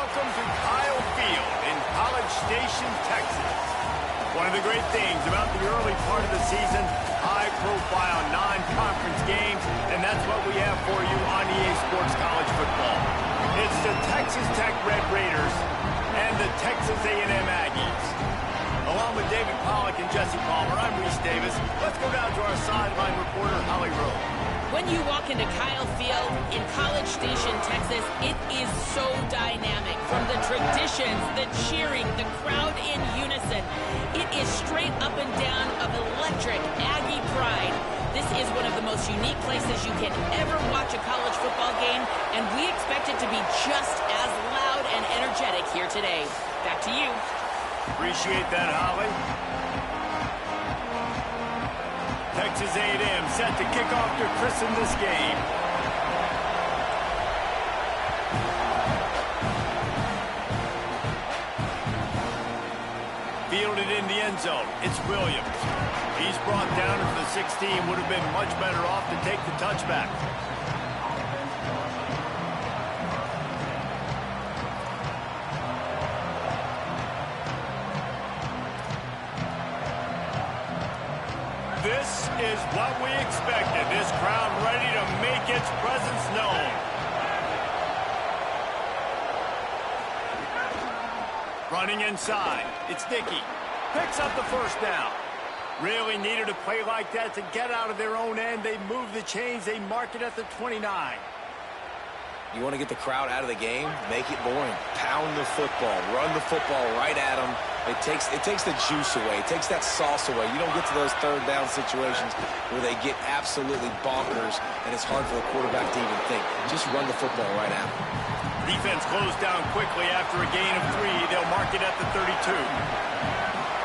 Welcome to Kyle Field in College Station, Texas. One of the great things about the early part of the season, high-profile non-conference games, and that's what we have for you on EA Sports College Football. It's the Texas Tech Red Raiders and the Texas A&M Aggies. Along with David Pollack and Jesse Palmer, I'm Reese Davis. Let's go down to our sideline reporter, Holly Rowe. When you walk into Kyle Field in College Station, Texas, it is so dynamic. From the traditions, the cheering, the crowd in unison, it is straight up and down of electric Aggie pride. This is one of the most unique places you can ever watch a college football game, and we expect it to be just as loud and energetic here today. Back to you. Appreciate that, Holly. Texas A&M set to kick off to christen this game. Fielded in the end zone. It's Williams. He's brought down at the 16. Would have been much better off to take the touchback. This is what we expected. This crowd ready to make its presence known. Running inside. It's Dickey. Picks up the first down. Really needed a play like that to get out of their own end. They move the chains. They mark it at the 29. You want to get the crowd out of the game? Make it boring. Pound the football. Run the football right at them. It takes the juice away. It takes that sauce away. You don't get to those third down situations where they get absolutely bonkers, and it's hard for the quarterback to even think. Just run the football right at them. Defense closed down quickly after a gain of 3. They'll mark it at the 32.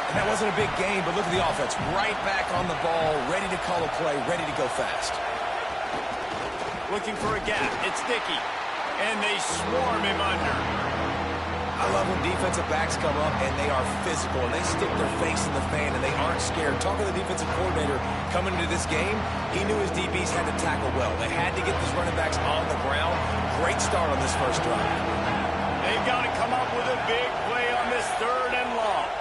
And that wasn't a big gain, but look at the offense. Right back on the ball, ready to call a play, ready to go fast. Looking for a gap. It's Dickey. And they swarm him under. I love when defensive backs come up and they are physical and they stick their face in the fan and they aren't scared. Talking to the defensive coordinator coming into this game, he knew his DBs had to tackle well. They had to get these running backs on the ground. Great start on this first drive. They've got to come up with a big play on this third and long.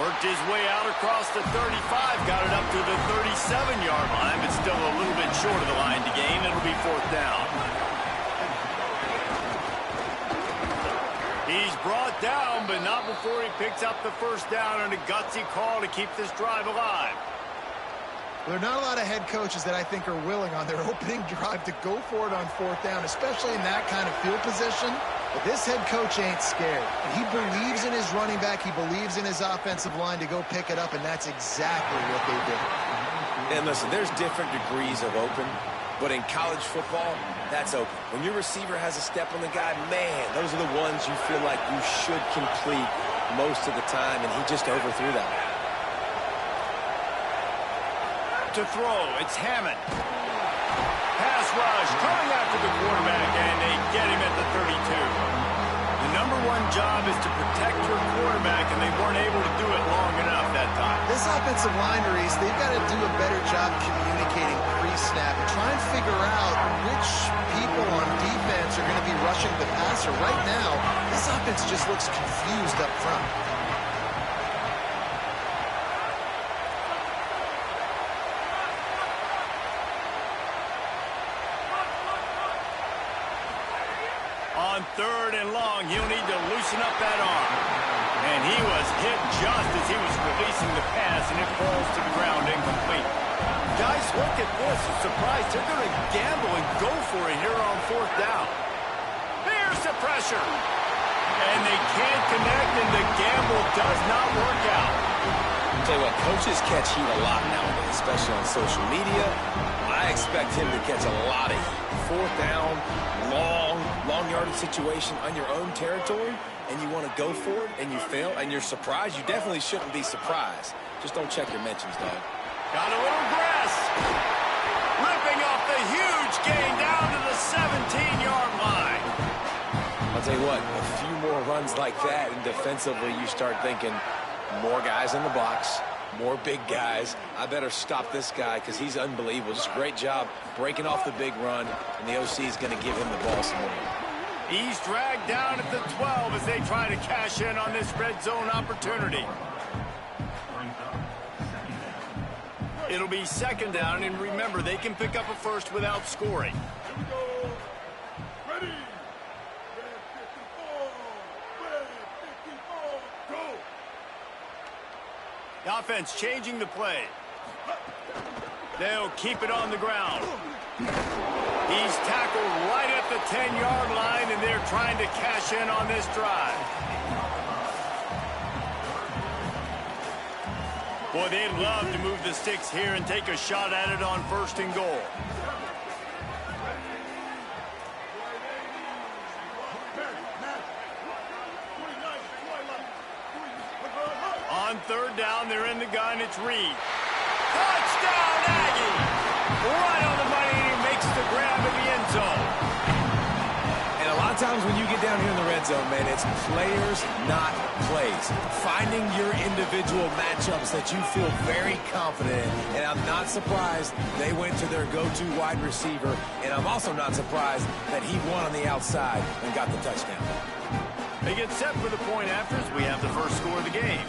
Worked his way out across the 35, got it up to the 37-yard line, but still a little bit short of the line to gain. It'll be fourth down. He's brought down, but not before he picks up the first down and a gutsy call to keep this drive alive. There are not a lot of head coaches that I think are willing on their opening drive to go for it on fourth down, especially in that kind of field position. But this head coach ain't scared. He believes in his running back. He believes in his offensive line to go pick it up, and that's exactly what they did. And listen, there's different degrees of open, but in college football, that's open. When your receiver has a step on the guy, man, those are the ones you feel like you should complete most of the time, and he just overthrew that one. To throw, it's Hammond. Pass rush coming after the quarterback, and they get him at the 32. The number one job is to protect your quarterback, and they weren't able to do it long enough that time. This offensive line, Reese, they've got to do a better job communicating pre-snap and try and figure out which people on defense are going to be rushing the passer. Right now, this offense just looks confused up front. On third and long, he'll need to loosen up that arm. And he was hit just as he was releasing the pass, and it falls to the ground incomplete. Guys, look at this. I'm surprised they're going to gamble and go for it here on fourth down. There's the pressure. And they can't connect, and the gamble does not work out. I'll tell you what, coaches catch heat a lot nowadays, especially on social media. I expect him to catch a lot of heat. Fourth down, long yardage situation on your own territory, and you want to go for it, and you fail, and you're surprised. You definitely shouldn't be surprised. Just don't check your mentions, dog. Got a little grass. Ripping off the huge gain down to the 17-yard line. I'll tell you what, a few more runs like that, and defensively you start thinking more guys in the box, More big guys. I better stop this guy because he's unbelievable. Just a great job breaking off the big run, and the OC is going to give him the ball some more. He's dragged down at the 12 as they try to cash in on this red zone opportunity. It'll be second down, and remember, they can pick up a first without scoring. Ready. Red 54, go. The offense changing the play. They'll keep it on the ground. He's tackled right at the 10-yard line, and they're trying to cash in on this drive. Boy, they'd love to move the sticks here and take a shot at it on 1st and goal. On 3rd down, they're in the gun. It's Reed. Touchdown, Aggie! Right on the money, and he makes the grab in the end zone. And a lot of times when you get down here in the red zone, man, it's players, not plays. Finding your individual matchups that you feel very confident in. And I'm not surprised they went to their go-to wide receiver. And I'm also not surprised that he won on the outside and got the touchdown. They get set for the point after as we have the first score of the game.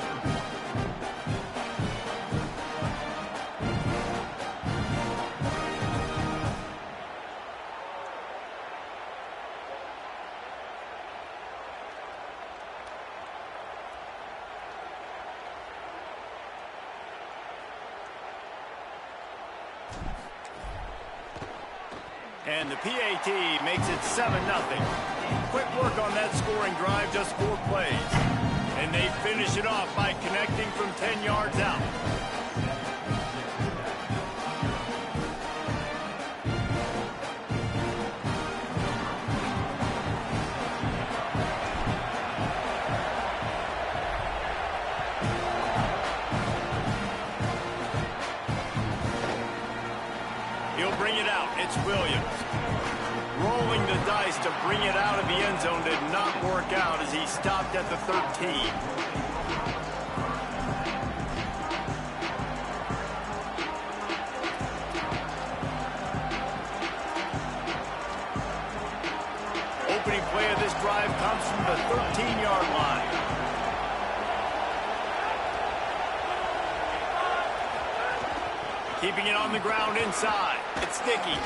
And the PAT makes it 7-0. Quick work on that scoring drive, just 4 plays. And they finish it off by connecting from 10 yards out. He'll bring it out. It's Williams. Rolling the dice to bring it out of the end zone did not work out as he stopped at the 13. Opening play of this drive comes from the 13-yard line. Keeping it on the ground inside. It's Dickey.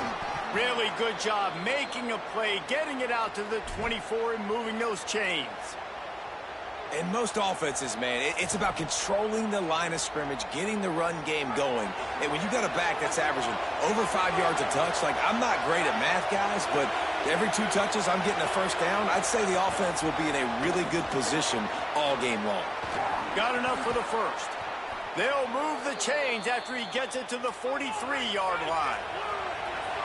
Really good job making a play, getting it out to the 24 and moving those chains. In most offenses, man, it's about controlling the line of scrimmage, getting the run game going. And when you got a back that's averaging over 5 yards a touch, like, I'm not great at math, guys, but every 2 touches I'm getting a first down, I'd say the offense will be in a really good position all game long. Got enough for the first. They'll move the chains after he gets it to the 43-yard line.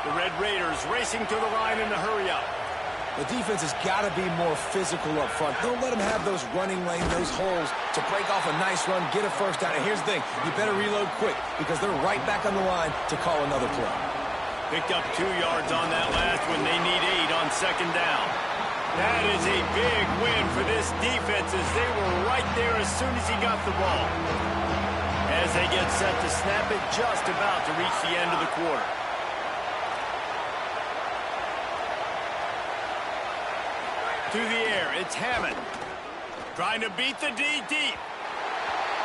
The Red Raiders racing to the line in a hurry up. The defense has got to be more physical up front. Don't let them have those running lanes, those holes to break off a nice run, get a first down. And here's the thing, you better reload quick because they're right back on the line to call another play. Picked up 2 yards on that last when they need 8 on 2nd down. That is a big win for this defense as they were right there as soon as he got the ball. As they get set to snap it, just about to reach the end of the quarter. To the air, it's Hammond. Trying to beat the D deep.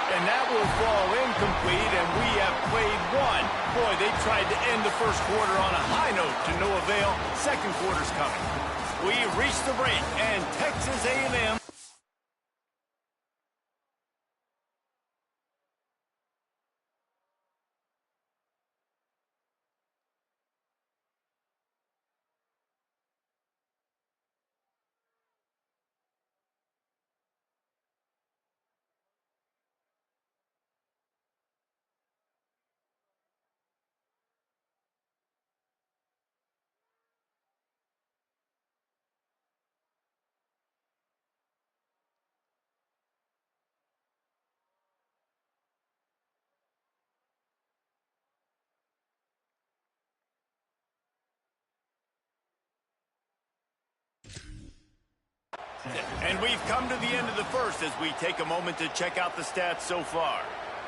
And that will fall incomplete, and we have played 1. Boy, they tried to end the first quarter on a high note to no avail. Second quarter's coming. We've reached the break, and Texas A&M. And we've come to the end of the first as we take a moment to check out the stats so far.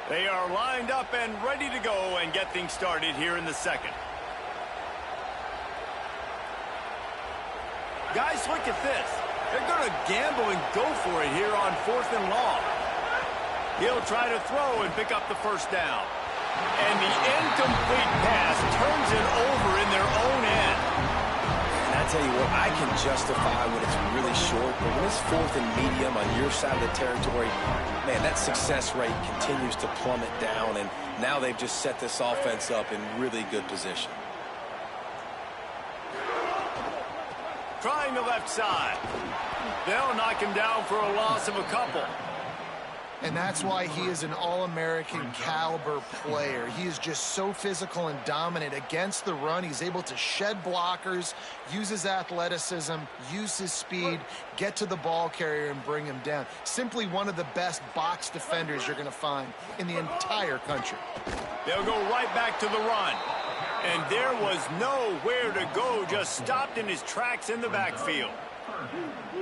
They are lined up and ready to go and get things started here in the second. Guys, look at this. They're going to gamble and go for it here on 4th and long. He'll try to throw and pick up the first down. And the incomplete pass turns it over in their own end. And I tell you what, I can justify when it's really short, but when it's 4th and medium on your side of the territory, man, that success rate continues to plummet down, and now they've just set this offense up in really good position. Trying the left side. They'll knock him down for a loss of a couple. And that's why he is an All-American caliber player. He is just so physical and dominant against the run. He's able to shed blockers, use his athleticism, use his speed, get to the ball carrier and bring him down. Simply one of the best box defenders you're going to find in the entire country. They'll go right back to the run. And there was nowhere to go, just stopped in his tracks in the backfield.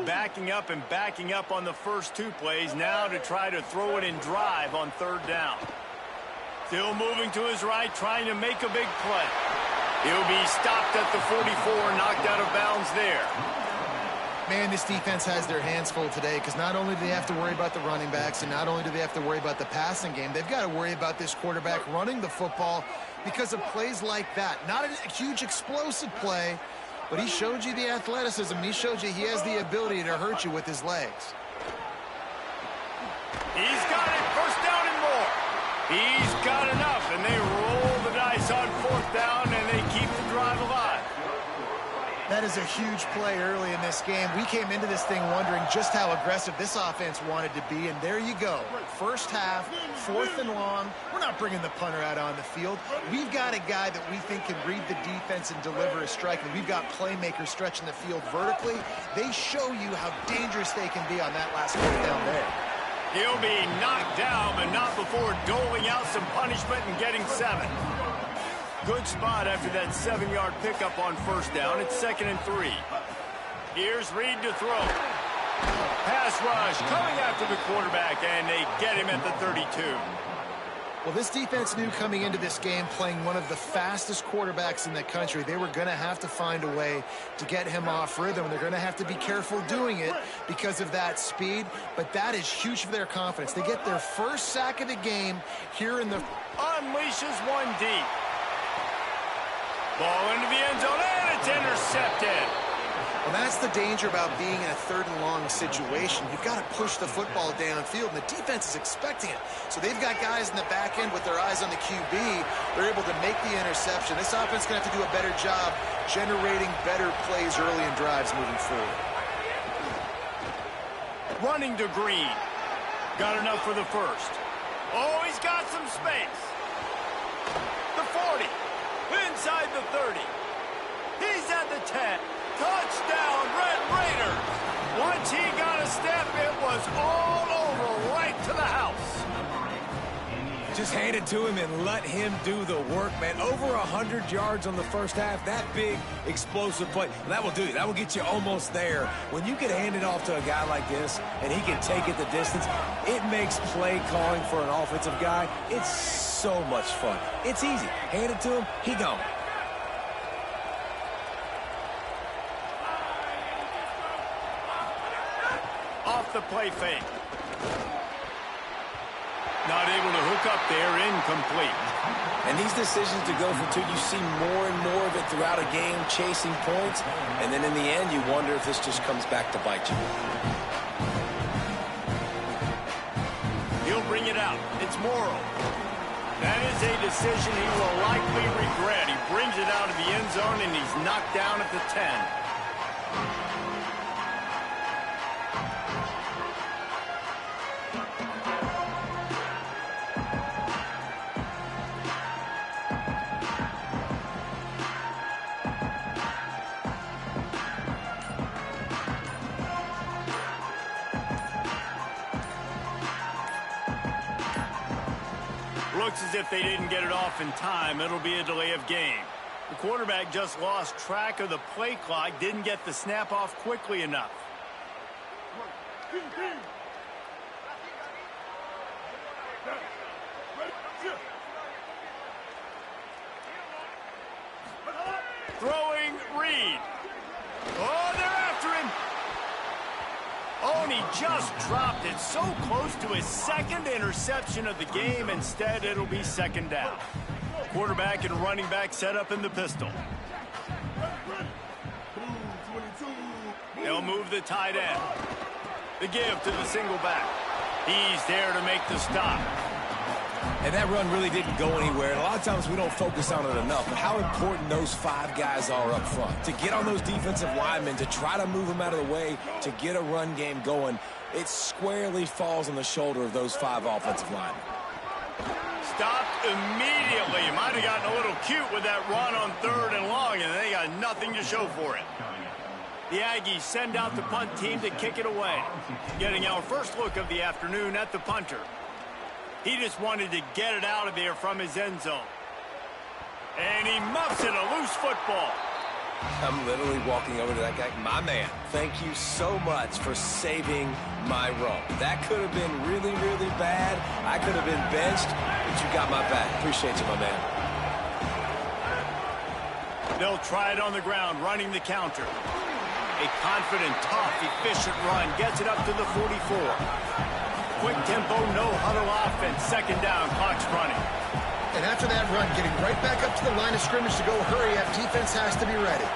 Backing up and backing up on the first 2 plays, now to try to throw it in drive on 3rd down. Still moving to his right, trying to make a big play. He'll be stopped at the 44, knocked out of bounds there. Man, this defense has their hands full today because not only do they have to worry about the running backs and not only do they have to worry about the passing game, they've got to worry about this quarterback running the football because of plays like that. Not a huge explosive play, but he showed you the athleticism. He showed you he has the ability to hurt you with his legs. He's got it. First down and more. He's got enough, and they roll the dice on 4th down, and they keep the drive alive. That is a huge play early in this game. We came into this thing wondering just how aggressive this offense wanted to be, and there you go. First half, 4th and long. We're not bringing the punter out on the field. We've got a guy that we think can read the defense and deliver a strike, and we've got playmakers stretching the field vertically. They show you how dangerous they can be on that last 4th down there. He'll be knocked down, but not before doling out some punishment and getting 7. Good spot after that 7-yard pickup on 1st down. It's 2nd and 3. Here's Reed to throw. Pass rush coming after the quarterback, and they get him at the 32. Well, this defense knew coming into this game, playing one of the fastest quarterbacks in the country, they were going to have to find a way to get him off rhythm. They're going to have to be careful doing it because of that speed, but that is huge for their confidence. They get their first sack of the game here in the... Unleashes one deep. Ball into the end zone, and it's intercepted. Well, that's the danger about being in a 3rd and long situation. You've got to push the football downfield, and the defense is expecting it. So they've got guys in the back end with their eyes on the QB. They're able to make the interception. This offense is going to have to do a better job generating better plays early in drives moving forward. Running to Green. Got enough for the first. Oh, he's got some space. The 40. Inside the 30. He's at the 10. Touchdown, Red Raiders. Once he got a step, it was all over right to the house. Just hand it to him and let him do the work, man. Over 100 yards on the first half. That big, explosive play. That will do it. That will get you almost there. When you get handed off to a guy like this and he can take it the distance, it makes play calling for an offensive guy, it's so much fun. It's easy. Hand it to him, he gone. Off the play fake. Not able to hook up there, incomplete. And these decisions to go for 2, you see more and more of it throughout a game, chasing points, and then in the end, you wonder if this just comes back to bite you. He'll bring it out. It's Morrow. That is a decision he will likely regret. He brings it out of the end zone, and he's knocked down at the 10. Looks as if they didn't get it off in time. It'll be a delay of game. The quarterback just lost track of the play clock, didn't get the snap off quickly enough. Throwing Reed. Oh, they're after him. Oh, and he just dropped it so close to his second interception of the game. Instead, it'll be second down. Quarterback and running back set up in the pistol. They'll move the tight end. The give to the single back. He's there to make the stop. And that run really didn't go anywhere. And a lot of times we don't focus on it enough. But how important those 5 guys are up front. To get on those defensive linemen, to try to move them out of the way, to get a run game going, it squarely falls on the shoulder of those 5 offensive linemen. Stopped immediately. Might have gotten a little cute with that run on 3rd and long, and they got nothing to show for it. The Aggies send out the punt team to kick it away. Getting our first look of the afternoon at the punter. He just wanted to get it out of there from his end zone. And he muffs it, a loose football. I'm literally walking over to that guy. My man, thank you so much for saving my run. That could have been really, really bad. I could have been benched, but you got my back. Appreciate you, my man. They'll try it on the ground, running the counter. A confident, tough, efficient run gets it up to the 44. Quick tempo, no huddle offense. Second down, clock's running. And after that run, getting right back up to the line of scrimmage to go hurry up, defense has to be ready.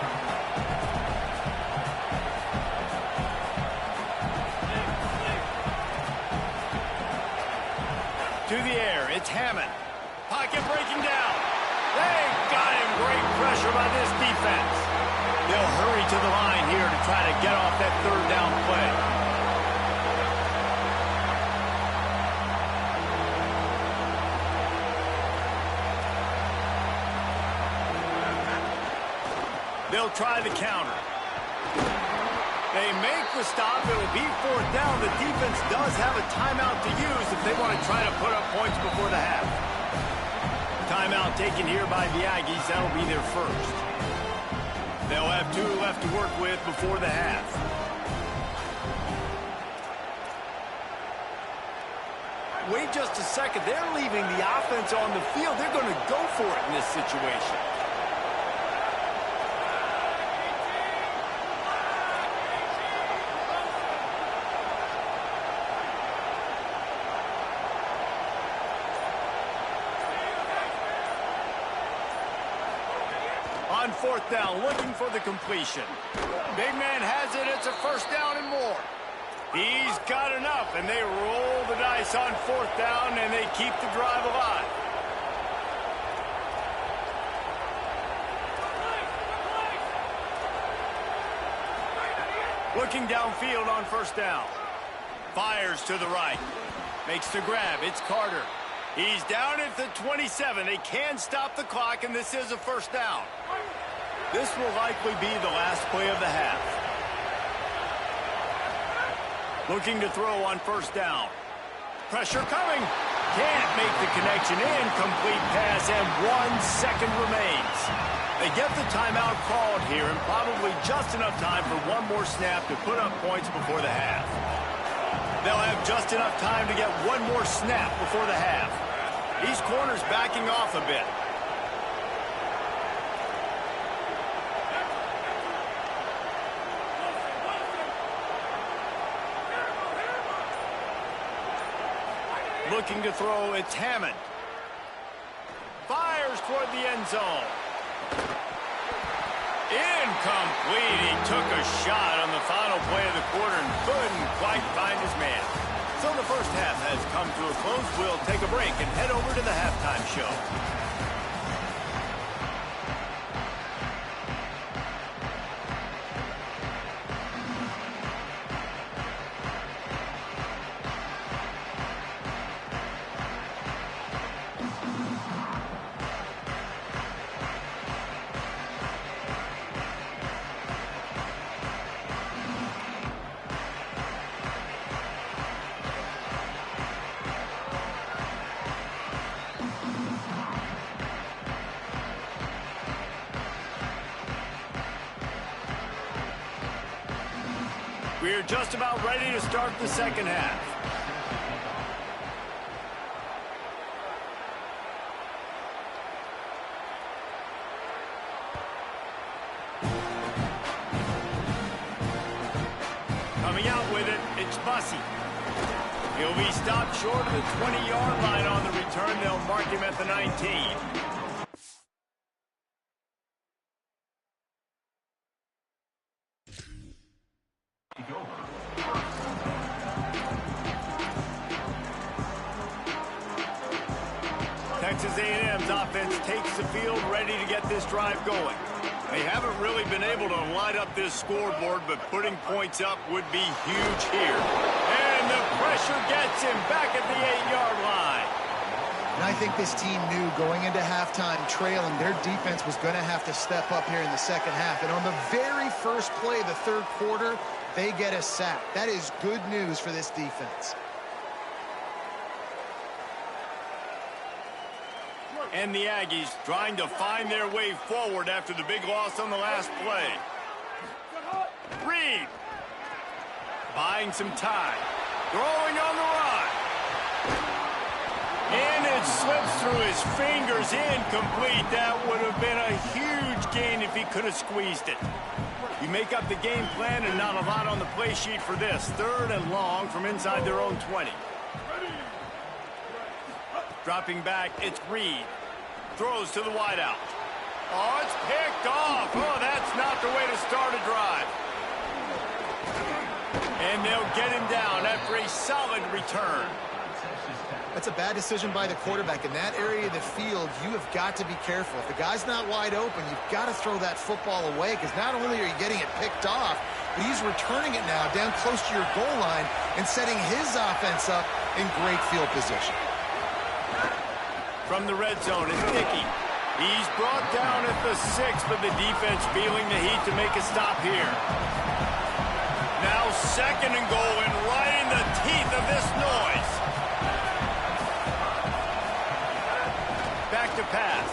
To the air, it's Hammond. Pocket breaking down. They got him. Great pressure by this defense. They'll hurry to the line here to try to get off that 3rd down play. They'll try the counter. They make the stop. It'll be 4th down. The defense does have a timeout to use if they want to try to put up points before the half. Timeout taken here by the Aggies. That'll be their first. They'll have 2 left to work with before the half. Wait just a second. They're leaving the offense on the field. They're going to go for it in this situation. On 4th down, looking for the completion. Big man has it. It's a 1st down and more. He's got enough, and they roll the dice on 4th down, and they keep the drive alive. Looking downfield on 1st down. Fires to the right. Makes the grab. It's Carter. He's down at the 27. They can stop the clock, and this is a 1st down. This will likely be the last play of the half. Looking to throw on 1st down. Pressure coming. Can't make the connection. Incomplete pass, and 1 second remains. They get the timeout called here, and probably just enough time for 1 more snap to put up points before the half. They'll have just enough time to get 1 more snap before the half. These corners backing off a bit. Looking to throw, it's Hammond. Fires toward the end zone. Incomplete. He took a shot on the final play of the quarter and couldn't quite find his man. So the first half has come to a close. We'll take a break and head over to the halftime show. We're just about ready to start the second half. Coming out with it, it's Bussy. He'll be stopped short of the 20-yard line on the return. They'll mark him at the 19. Texas A&M's offense takes the field, ready to get this drive going. They haven't really been able to light up this scoreboard, but putting points up would be huge here. And the pressure gets him back at the 8-yard line. And I think this team knew going into halftime trailing, their defense was going to have to step up here in the second half. And on the very first play of the third quarter, they get a sack. That is good news for this defense. And the Aggies trying to find their way forward after the big loss on the last play. Reed buying some time. Throwing on the run. And it slips through his fingers, incomplete. That would have been a huge gain if he could have squeezed it. You make up the game plan and not a lot on the play sheet for this. 3rd and long from inside their own 20. Dropping back, it's Reed. Throws to the wideout. Oh, it's picked off. Oh, that's not the way to start a drive. And they'll get him down after a solid return. That's a bad decision by the quarterback. In that area of the field, you have got to be careful. If the guy's not wide open, you've got to throw that football away, because not only are you getting it picked off, but he's returning it now down close to your goal line and setting his offense up in great field position. From the red zone, it's Dickey. He's brought down at the 6, but the defense feeling the heat to make a stop here. Now 2nd and goal, and right in the teeth of this noise. Back to pass.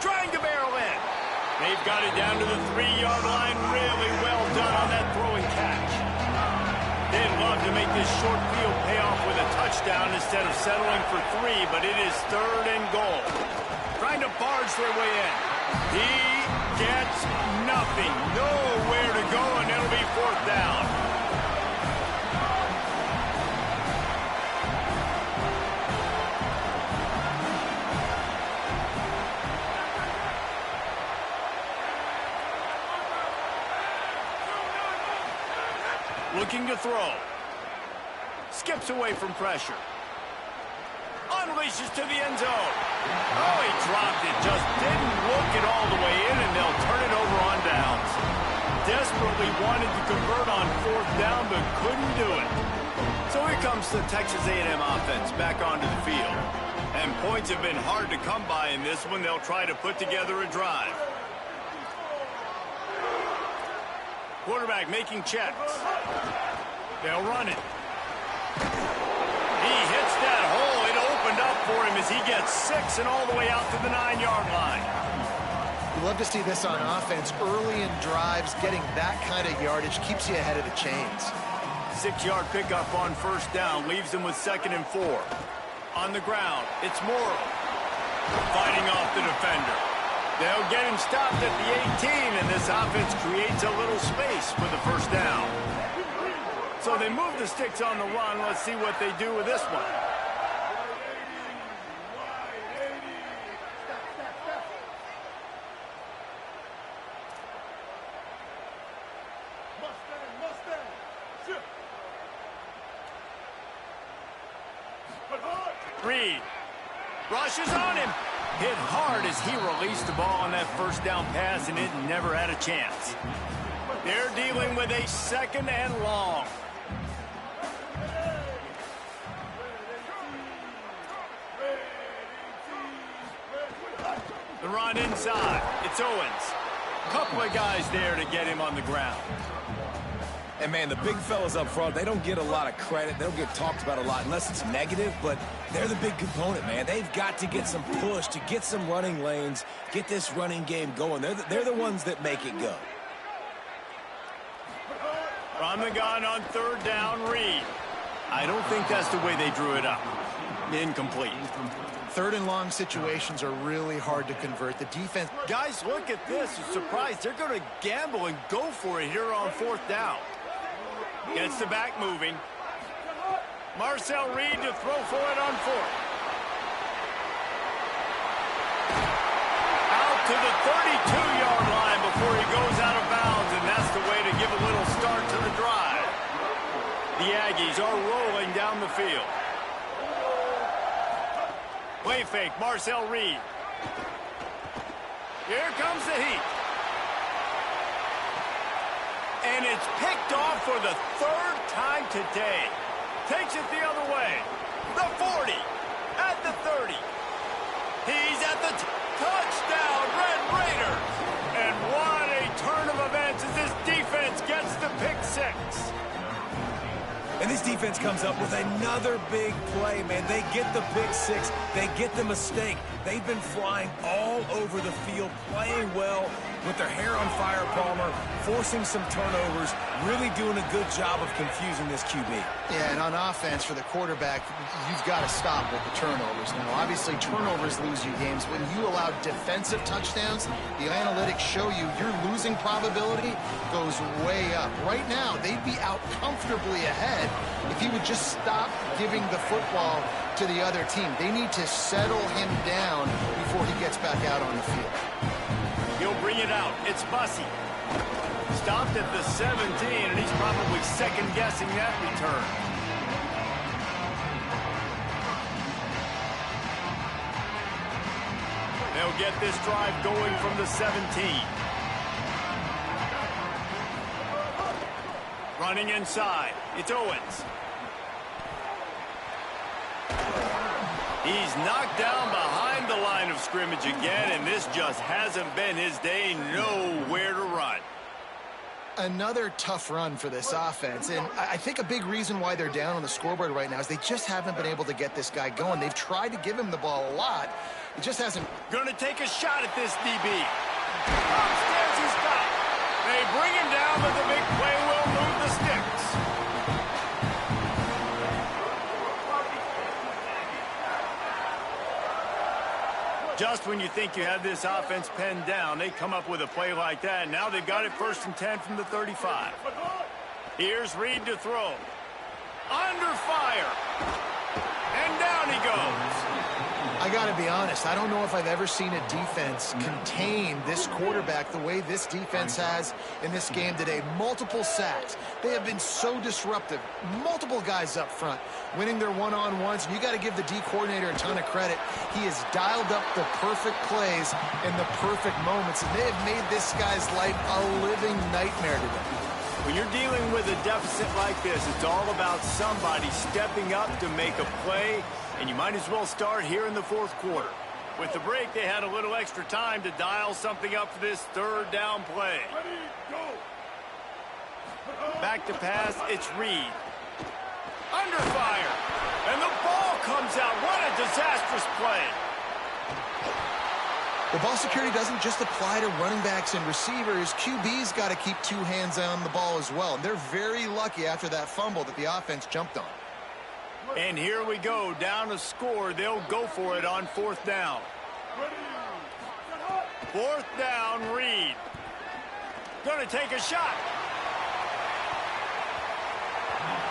Trying to barrel in. They've got it down to the 3-yard line. Really well done on that throwing catch. They'd love to make this short field pay off with a touchdown instead of settling for 3, but it is 3rd and goal. Trying to barge their way in. He gets nothing. Nowhere to go, and it'll be 4th down. Looking to throw. Skips away from pressure. Unleashes to the end zone. Oh, he dropped it. Just didn't look it all the way in, and they'll turn it over on downs. Desperately wanted to convert on 4th down, but couldn't do it. So here comes the Texas A&M offense back onto the field. And points have been hard to come by in this one. They'll try to put together a drive. Quarterback making checks. They'll run it. He hits that hole. It opened up for him as he gets 6 and all the way out to the 9-yard line. You love to see this on offense. Early in drives, getting that kind of yardage keeps you ahead of the chains. 6-yard pickup on 1st down. Leaves them with 2nd and 4. On the ground, it's Morrow. Fighting off the defender. They'll get him stopped at the 18, and this offense creates a little space for the 1st down. So they move the sticks on the run. Let's see what they do with this one. Reed rushes on him. Hit hard as he released the ball on that 1st down pass, and it never had a chance. They're dealing with a 2nd and long. The run inside. It's Owens. Couple of guys there to get him on the ground. And, man, the big fellas up front, they don't get a lot of credit. They don't get talked about a lot unless it's negative, but they're the big component, man. They've got to get some push to get some running lanes, get this running game going. They're the ones that make it go. From the gun on 3rd down, Reed. I don't think that's the way they drew it up. Incomplete. 3rd and long situations are really hard to convert. The defense... Guys, look at this. I'm surprised they're going to gamble and go for it here on 4th down. Gets the back moving. Marcel Reed to throw for it on fourth. Out to the 32-yard line before he goes out of bounds, and that's the way to give a little start to the drive. The Aggies are rolling down the field. Play fake, Marcel Reed. Here comes the heat. And it's picked off for the third time today. Takes it the other way. The 40. At the 30. He's at the touchdown, Red Raiders. And what a turn of events as this defense gets the pick six. And this defense comes up with another big play, man. They get the pick six. They get the mistake. They've been flying all over the field, playing well with their hair on fire, Palmer, forcing some turnovers, really doing a good job of confusing this QB. Yeah, and on offense for the quarterback, you've got to stop with the turnovers. Now, obviously, turnovers lose you games. When you allow defensive touchdowns, the analytics show you your losing probability goes way up. Right now, they'd be out comfortably ahead if he would just stop giving the football to the other team. They need to settle him down before he gets back out on the field. He'll bring it out. It's Bussey. Stopped at the 17, and he's probably second-guessing that return. They'll get this drive going from the 17. Running inside. It's Owens. He's knocked down behind the line of scrimmage again, and this just hasn't been his day. Nowhere to run. Another tough run for this offense, and I think a big reason why they're down on the scoreboard right now is they just haven't been able to get this guy going. They've tried to give him the ball a lot. It just hasn't. Gonna take a shot at this DB. Upstairs he's got. They bring him down, but the big play will move the sticks. Just when you think you have this offense pinned down, they come up with a play like that. Now they've got it 1st and 10 from the 35. Here's Reed to throw. Under fire. And down he goes. I got to be honest, I don't know if I've ever seen a defense contain this quarterback the way this defense has in this game today. Multiple sacks. They have been so disruptive. Multiple guys up front winning their one-on-ones. You got to give the D coordinator a ton of credit. He has dialed up the perfect plays in the perfect moments, and they have made this guy's life a living nightmare today. When you're dealing with a deficit like this, it's all about somebody stepping up to make a play, and you might as well start here in the 4th quarter. With the break, they had a little extra time to dial something up for this 3rd down play. Ready, go. Back to pass, it's Reed. Under fire, and the ball comes out. What a disastrous play. The ball security doesn't just apply to running backs and receivers. QB's got to keep 2 hands on the ball as well. And they're very lucky after that fumble that the offense jumped on. And here we go, down a score. They'll go for it on 4th down. 4th down, Reed. Gonna take a shot.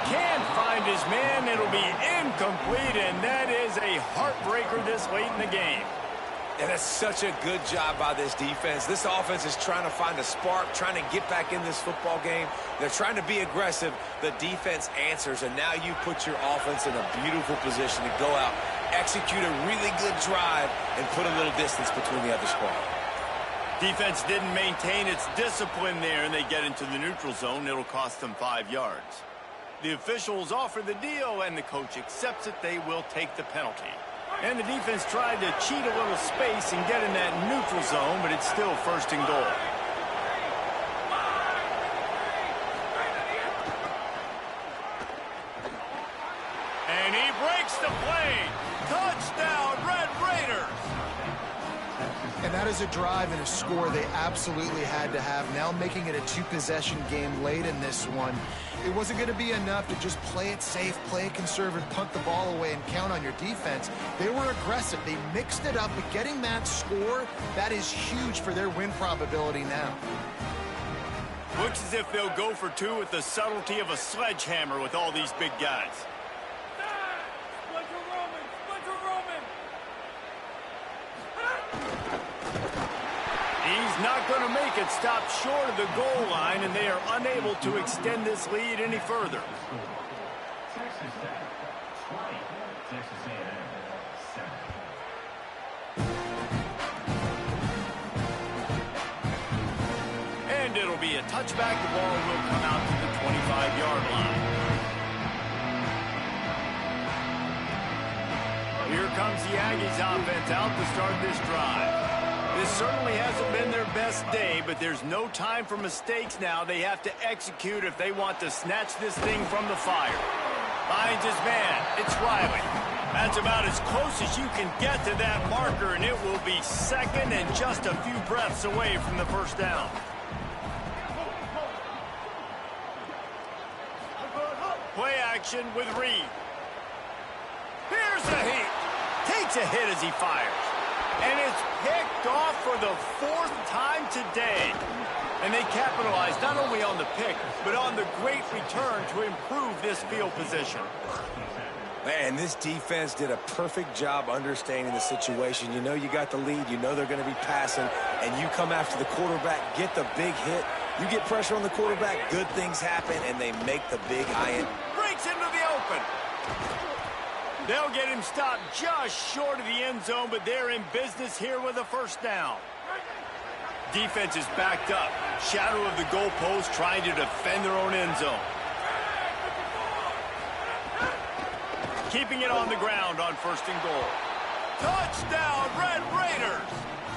Can't find his man. It'll be incomplete, and that is a heartbreaker this late in the game. And that's such a good job by this defense. This offense is trying to find a spark, trying to get back in this football game. They're trying to be aggressive. The defense answers, and now you put your offense in a beautiful position to go out, execute a really good drive, and put a little distance between the other squad. Defense didn't maintain its discipline there, and they get into the neutral zone. It'll cost them 5 yards. The officials offer the deal, and the coach accepts it. They will take the penalty. And the defense tried to cheat a little space and get in that neutral zone, but it's still 1st and goal. And he breaks the play. Touchdown, Red Raiders. And that is a drive and a score they absolutely had to have. Now making it a 2-possession game late in this one. It wasn't going to be enough to just play it safe, play it conservative, punt the ball away, and count on your defense. They were aggressive. They mixed it up, but getting that score, that is huge for their win probability now. Looks as if they'll go for two with the subtlety of a sledgehammer with all these big guys. Splinter Roman! Splinter Roman! He's not going to make it stop short of the goal line, and they are unable to extend this lead any further. Texas Tech, 20. Texas A&M, 7. And it'll be a touchback. The ball will come out to the 25-yard line. Here comes the Aggies offense out to start this drive. This certainly hasn't been their best day, but there's no time for mistakes now. They have to execute if they want to snatch this thing from the fire. Finds his man. It's Riley. That's about as close as you can get to that marker, and it will be second and just a few breaths away from the first down. Play action with Reed. Here's the heat. Takes a hit as he fires. And it's picked off for the fourth time today. And they capitalized not only on the pick, but on the great return to improve this field position. Man, this defense did a perfect job understanding the situation. You know you got the lead. You know they're going to be passing. And you come after the quarterback, get the big hit. You get pressure on the quarterback, good things happen, and they make the big high end. Breaks into the open. They'll get him stopped just short of the end zone, but they're in business here with a first down. Defense is backed up. Shadow of the goalpost trying to defend their own end zone. Keeping it on the ground on first and goal. Touchdown, Red Raiders!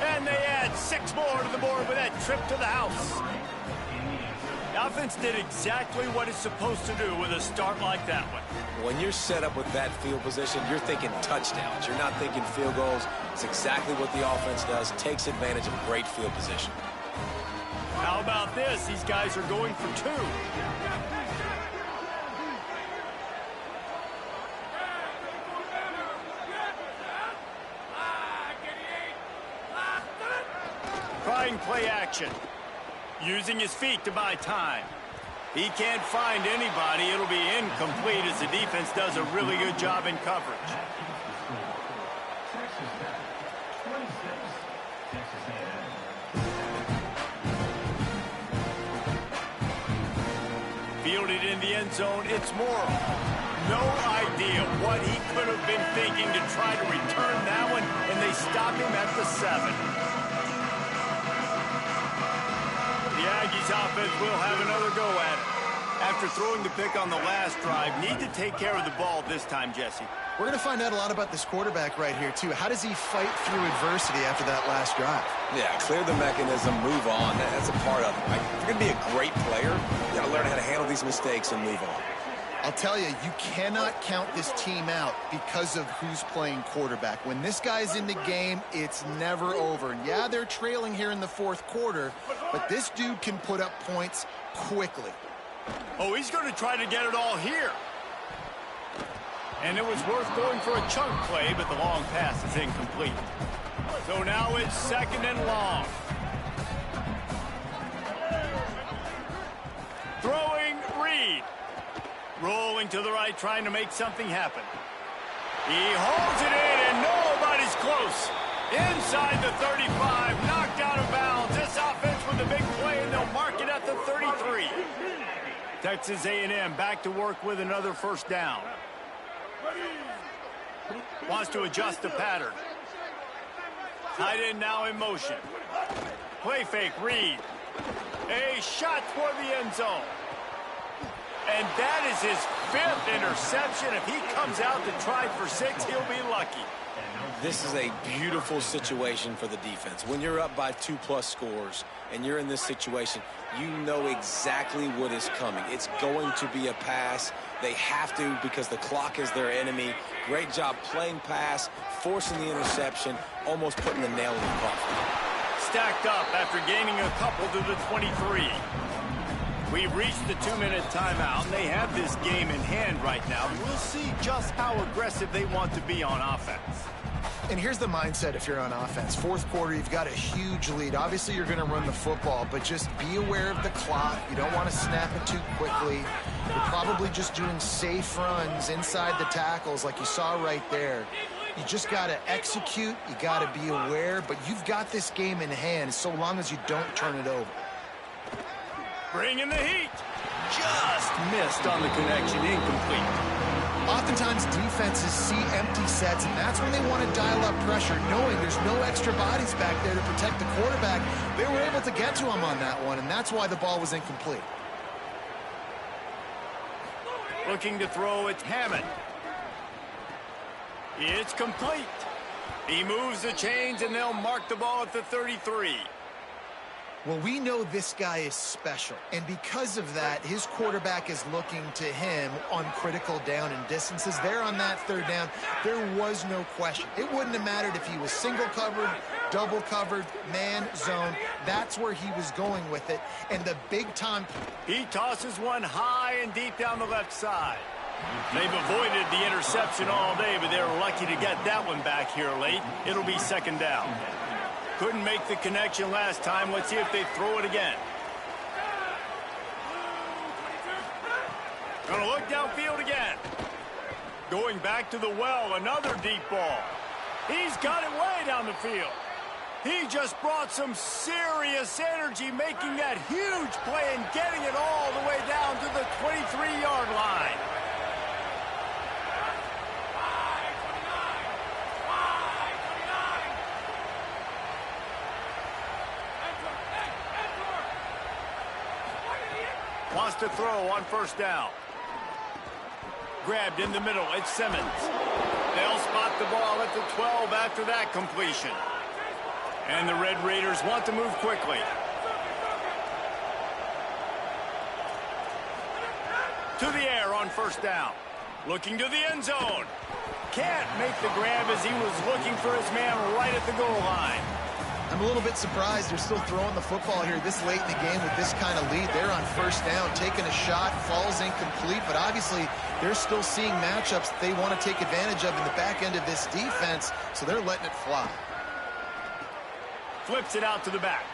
And they add 6 more to the board with that trip to the house. The offense did exactly what it's supposed to do with a start like that one. When you're set up with that field position, you're thinking touchdowns. You're not thinking field goals. It's exactly what the offense does. Takes advantage of great field position. How about this? These guys are going for 2. Trying play action. Using his feet to buy time. He can't find anybody. It'll be incomplete as the defense does a really good job in coverage. Fielded in the end zone, it's Morrow. No idea what he could have been thinking to try to return that one, and they stop him at the 7. The Aggies offense will have another go at it. After throwing the pick on the last drive, need to take care of the ball this time, Jesse. We're going to find out a lot about this quarterback right here, too. How does he fight through adversity after that last drive? Yeah, clear the mechanism, move on. That's a part of it. Like, if you're going to be a great player, you got to learn how to handle these mistakes and move on. I'll tell you, you cannot count this team out because of who's playing quarterback. When this guy's in the game, it's never over. And yeah, they're trailing here in the fourth quarter, but this dude can put up points quickly. Oh, he's going to try to get it all here. And it was worth going for a chunk play, but the long pass is incomplete. So now it's second and long. Throwing Reed. Rolling to the right, trying to make something happen. He holds it in, and nobody's close. Inside the 35, knocked out of bounds. This offense with a big play, and they'll mark it at the 33. Texas A&M back to work with another first down. Wants to adjust the pattern. Tight end now in motion. Play fake, Reed. A shot toward the end zone. And that is his 5th interception. If he comes out to try for 6, he'll be lucky. This is a beautiful situation for the defense. When you're up by 2+ scores and you're in this situation, you know exactly what is coming. It's going to be a pass. They have to because the clock is their enemy. Great job playing pass, forcing the interception, almost putting the nail in the coffin. Stacked up after gaining a couple to the 23. We've reached the 2-minute timeout, and they have this game in hand right now. We'll see just how aggressive they want to be on offense. And here's the mindset if you're on offense. Fourth quarter, you've got a huge lead. Obviously, you're going to run the football, but just be aware of the clock. You don't want to snap it too quickly. You're probably just doing safe runs inside the tackles like you saw right there. You just got to execute. You got to be aware, but you've got this game in hand so long as you don't turn it over. Bringing the heat. Just missed on the connection. Incomplete. Oftentimes, defenses see empty sets, and that's when they want to dial up pressure, knowing there's no extra bodies back there to protect the quarterback. They were able to get to him on that one, and that's why the ball was incomplete. Looking to throw, it's Hammond. It's complete. He moves the chains, and they'll mark the ball at the 33. Well, we know this guy is special, and because of that, his quarterback is looking to him on critical down and distances. There on that third down, there was no question. It wouldn't have mattered if he was single covered, double covered, man, zone. That's where he was going with it, and the big time. He tosses one high and deep down the left side. They've avoided the interception all day, but they're lucky to get that one back here late. It'll be second down. Couldn't make the connection last time. Let's see if they throw it again. Gonna look downfield again. Going back to the well, another deep ball. He's got it way down the field. He just brought some serious energy, making that huge play and getting it all the way down to the 23-yard line. Wants to throw on first down. Grabbed in the middle. It's Simmons. They'll spot the ball at the 12 after that completion. And the Red Raiders want to move quickly. To the air on first down. Looking to the end zone. Can't make the grab as he was looking for his man right at the goal line. I'm a little bit surprised they're still throwing the football here this late in the game with this kind of lead. They're on first down, taking a shot, falls incomplete, but obviously they're still seeing matchups that they want to take advantage of in the back end of this defense, so they're letting it fly. Flips it out to the back.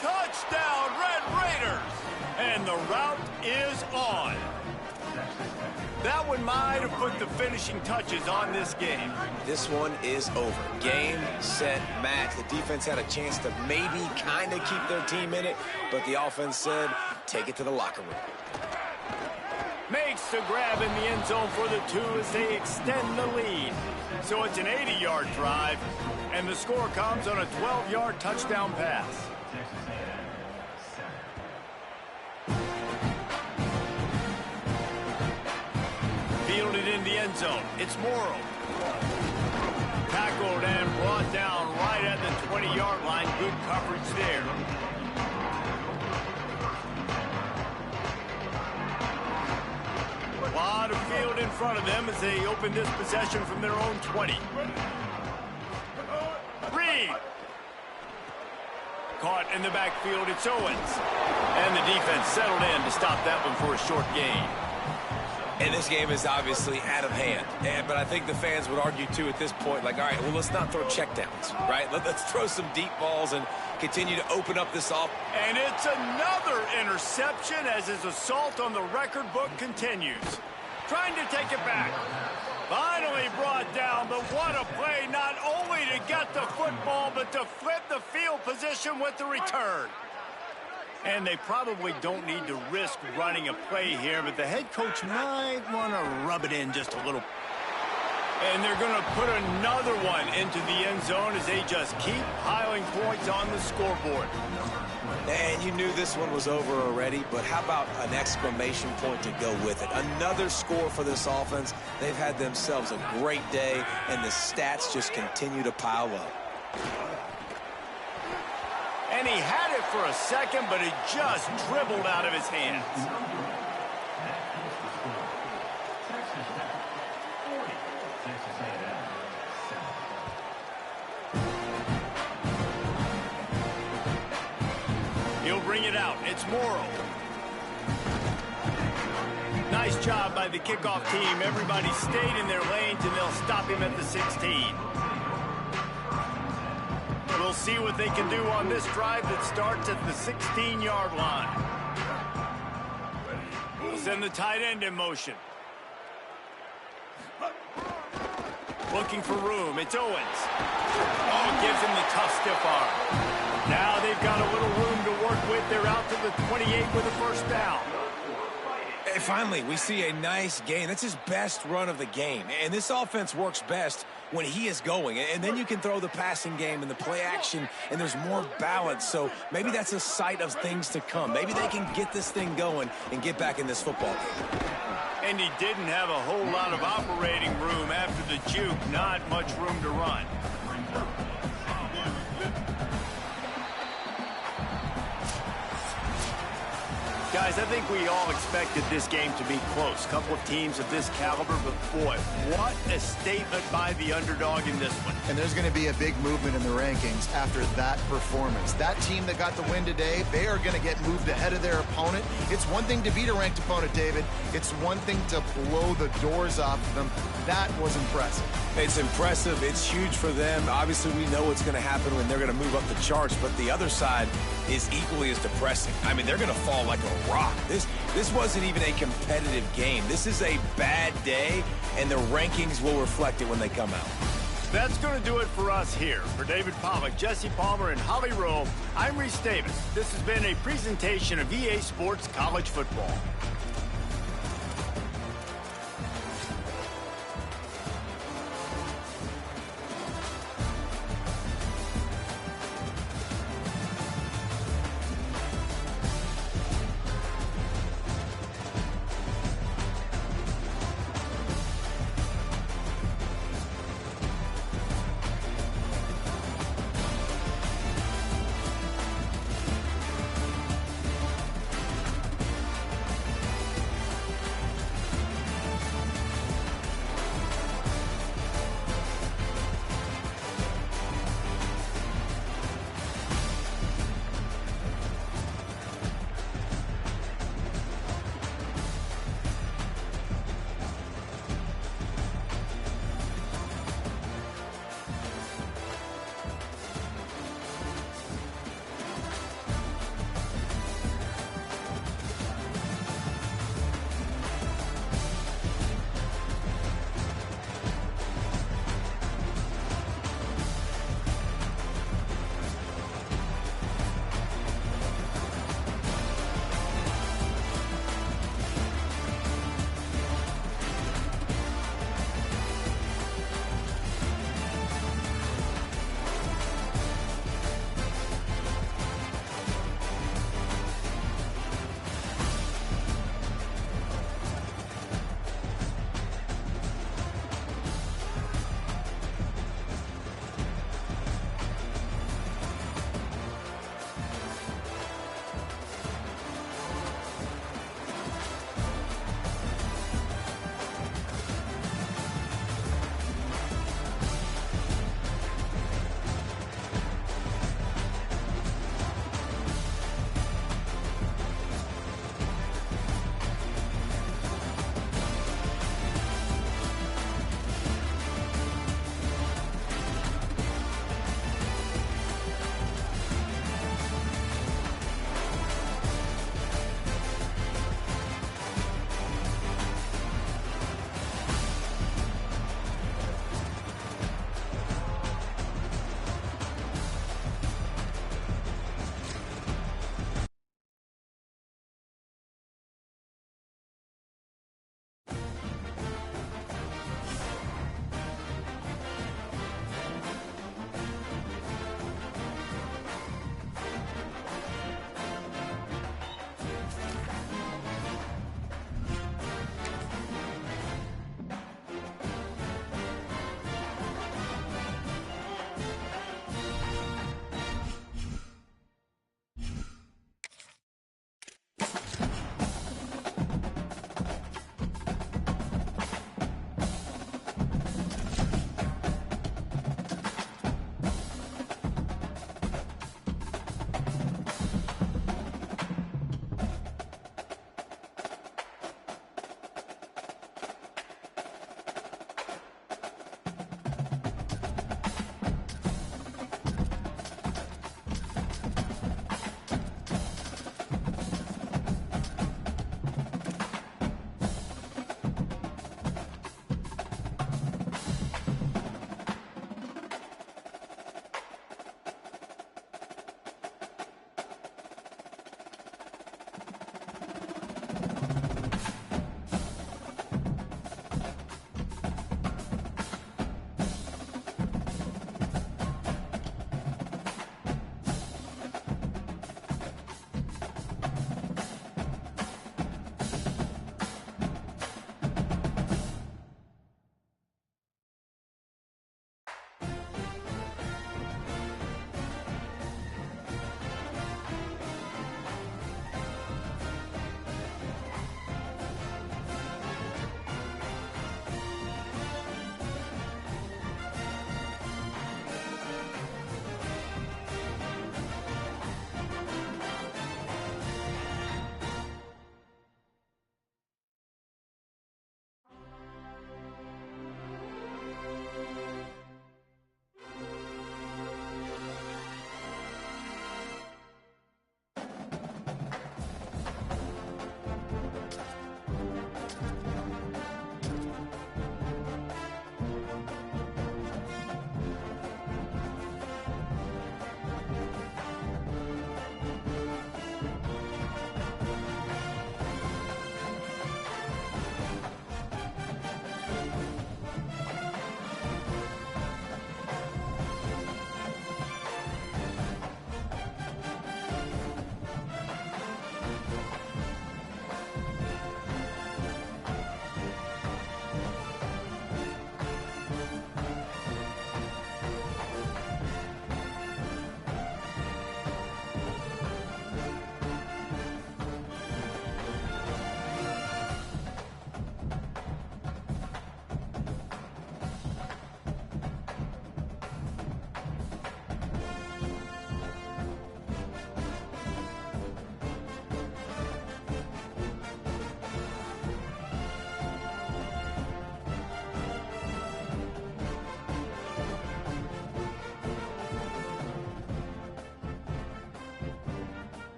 Touchdown, Red Raiders! And the route is on. That one might have put the finishing touches on this game. This one is over. Game, set, match. The defense had a chance to maybe kind of keep their team in it, but the offense said, take it to the locker room. Makes the grab in the end zone for the two as they extend the lead. So it's an 80-yard drive, and the score comes on a 12-yard touchdown pass. Fielded in the end zone. It's Morrow. Tackled and brought down right at the 20-yard line. Good coverage there. A lot of field in front of them as they open this possession from their own 20. Reed. Caught in the backfield. It's Owens. And the defense settled in to stop that one for a short gain. And this game is obviously out of hand. But I think the fans would argue, too, at this point, like, all right, well, let's not throw checkdowns, right? Let's throw some deep balls and continue to open up this off. And it's another interception as his assault on the record book continues. Trying to take it back. Finally brought down, but what a play, not only to get the football, but to flip the field position with the return. And they probably don't need to risk running a play here, but the head coach might want to rub it in just a little. And they're going to put another one into the end zone as they just keep piling points on the scoreboard. And you knew this one was over already, but how about an exclamation point to go with it? Another score for this offense. They've had themselves a great day, and the stats just continue to pile up. And he had it for a second, but it just dribbled out of his hands. He'll bring it out. It's Morrow. Nice job by the kickoff team. Everybody stayed in their lanes, and they'll stop him at the 16. We'll see what they can do on this drive that starts at the 16-yard line. We'll send the tight end in motion. Looking for room. It's Owens. Oh, gives him the tough stiff arm. Now they've got a little room to work with. They're out to the 28 with a first down. Hey, finally, we see a nice gain. That's his best run of the game. And this offense works best when he is going. And then you can throw the passing game and the play action, and there's more balance. So maybe that's a sight of things to come. Maybe they can get this thing going and get back in this football game. And he didn't have a whole lot of operating room after the juke. Not much room to run. Guys, I think we all expected this game to be close. Couple of teams of this caliber, but boy, what a statement by the underdog in this one. And there's going to be a big movement in the rankings after that performance. That team that got the win today, they are going to get moved ahead of their opponent. It's one thing to beat a ranked opponent, David. It's one thing to blow the doors off of them. That was impressive. It's impressive. It's huge for them. Obviously, we know what's going to happen when they're going to move up the charts, but the other side is equally as depressing. I mean, they're going to fall like a rock. This wasn't even a competitive game. This is a bad day, and the rankings will reflect it when they come out. That's going to do it for us here. For David Pollack, Jesse Palmer, and Holly Rowe, I'm Reese Davis. This has been a presentation of EA Sports College Football.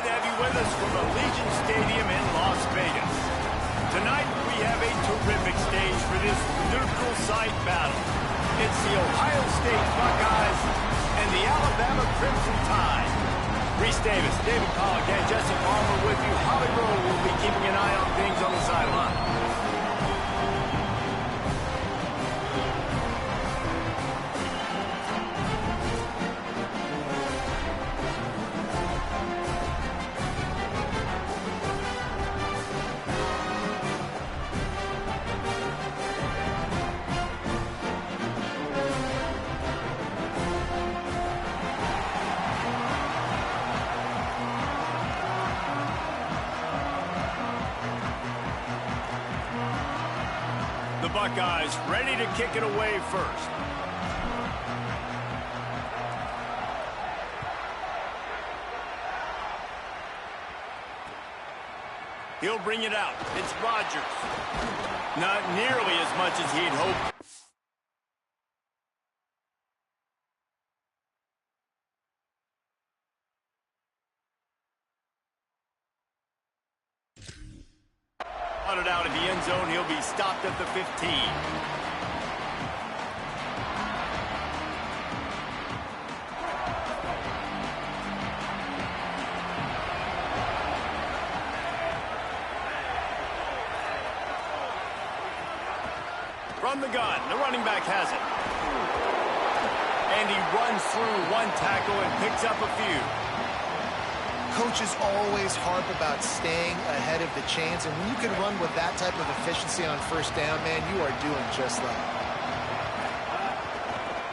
to have you with us from Allegiant Stadium in Las Vegas. Tonight, we have a terrific stage for this neutral site battle. It's the Ohio State Buckeyes and the Alabama Crimson Tide. Reese Davis, David Pollock, and Jesse Palmer with you. Holly Rowe will be keeping an eye on things on the sideline. The Buckeyes ready to kick it away first. He'll bring it out. It's Rodgers. Not nearly as much as he'd hoped. It out of the end zone. He'll be stopped at the 15. From the gun, the running back has it. And he runs through one tackle and picks up a few. Coaches always harp about staying ahead of the chains, and when you can run with that type of efficiency on first down, man, you are doing just that.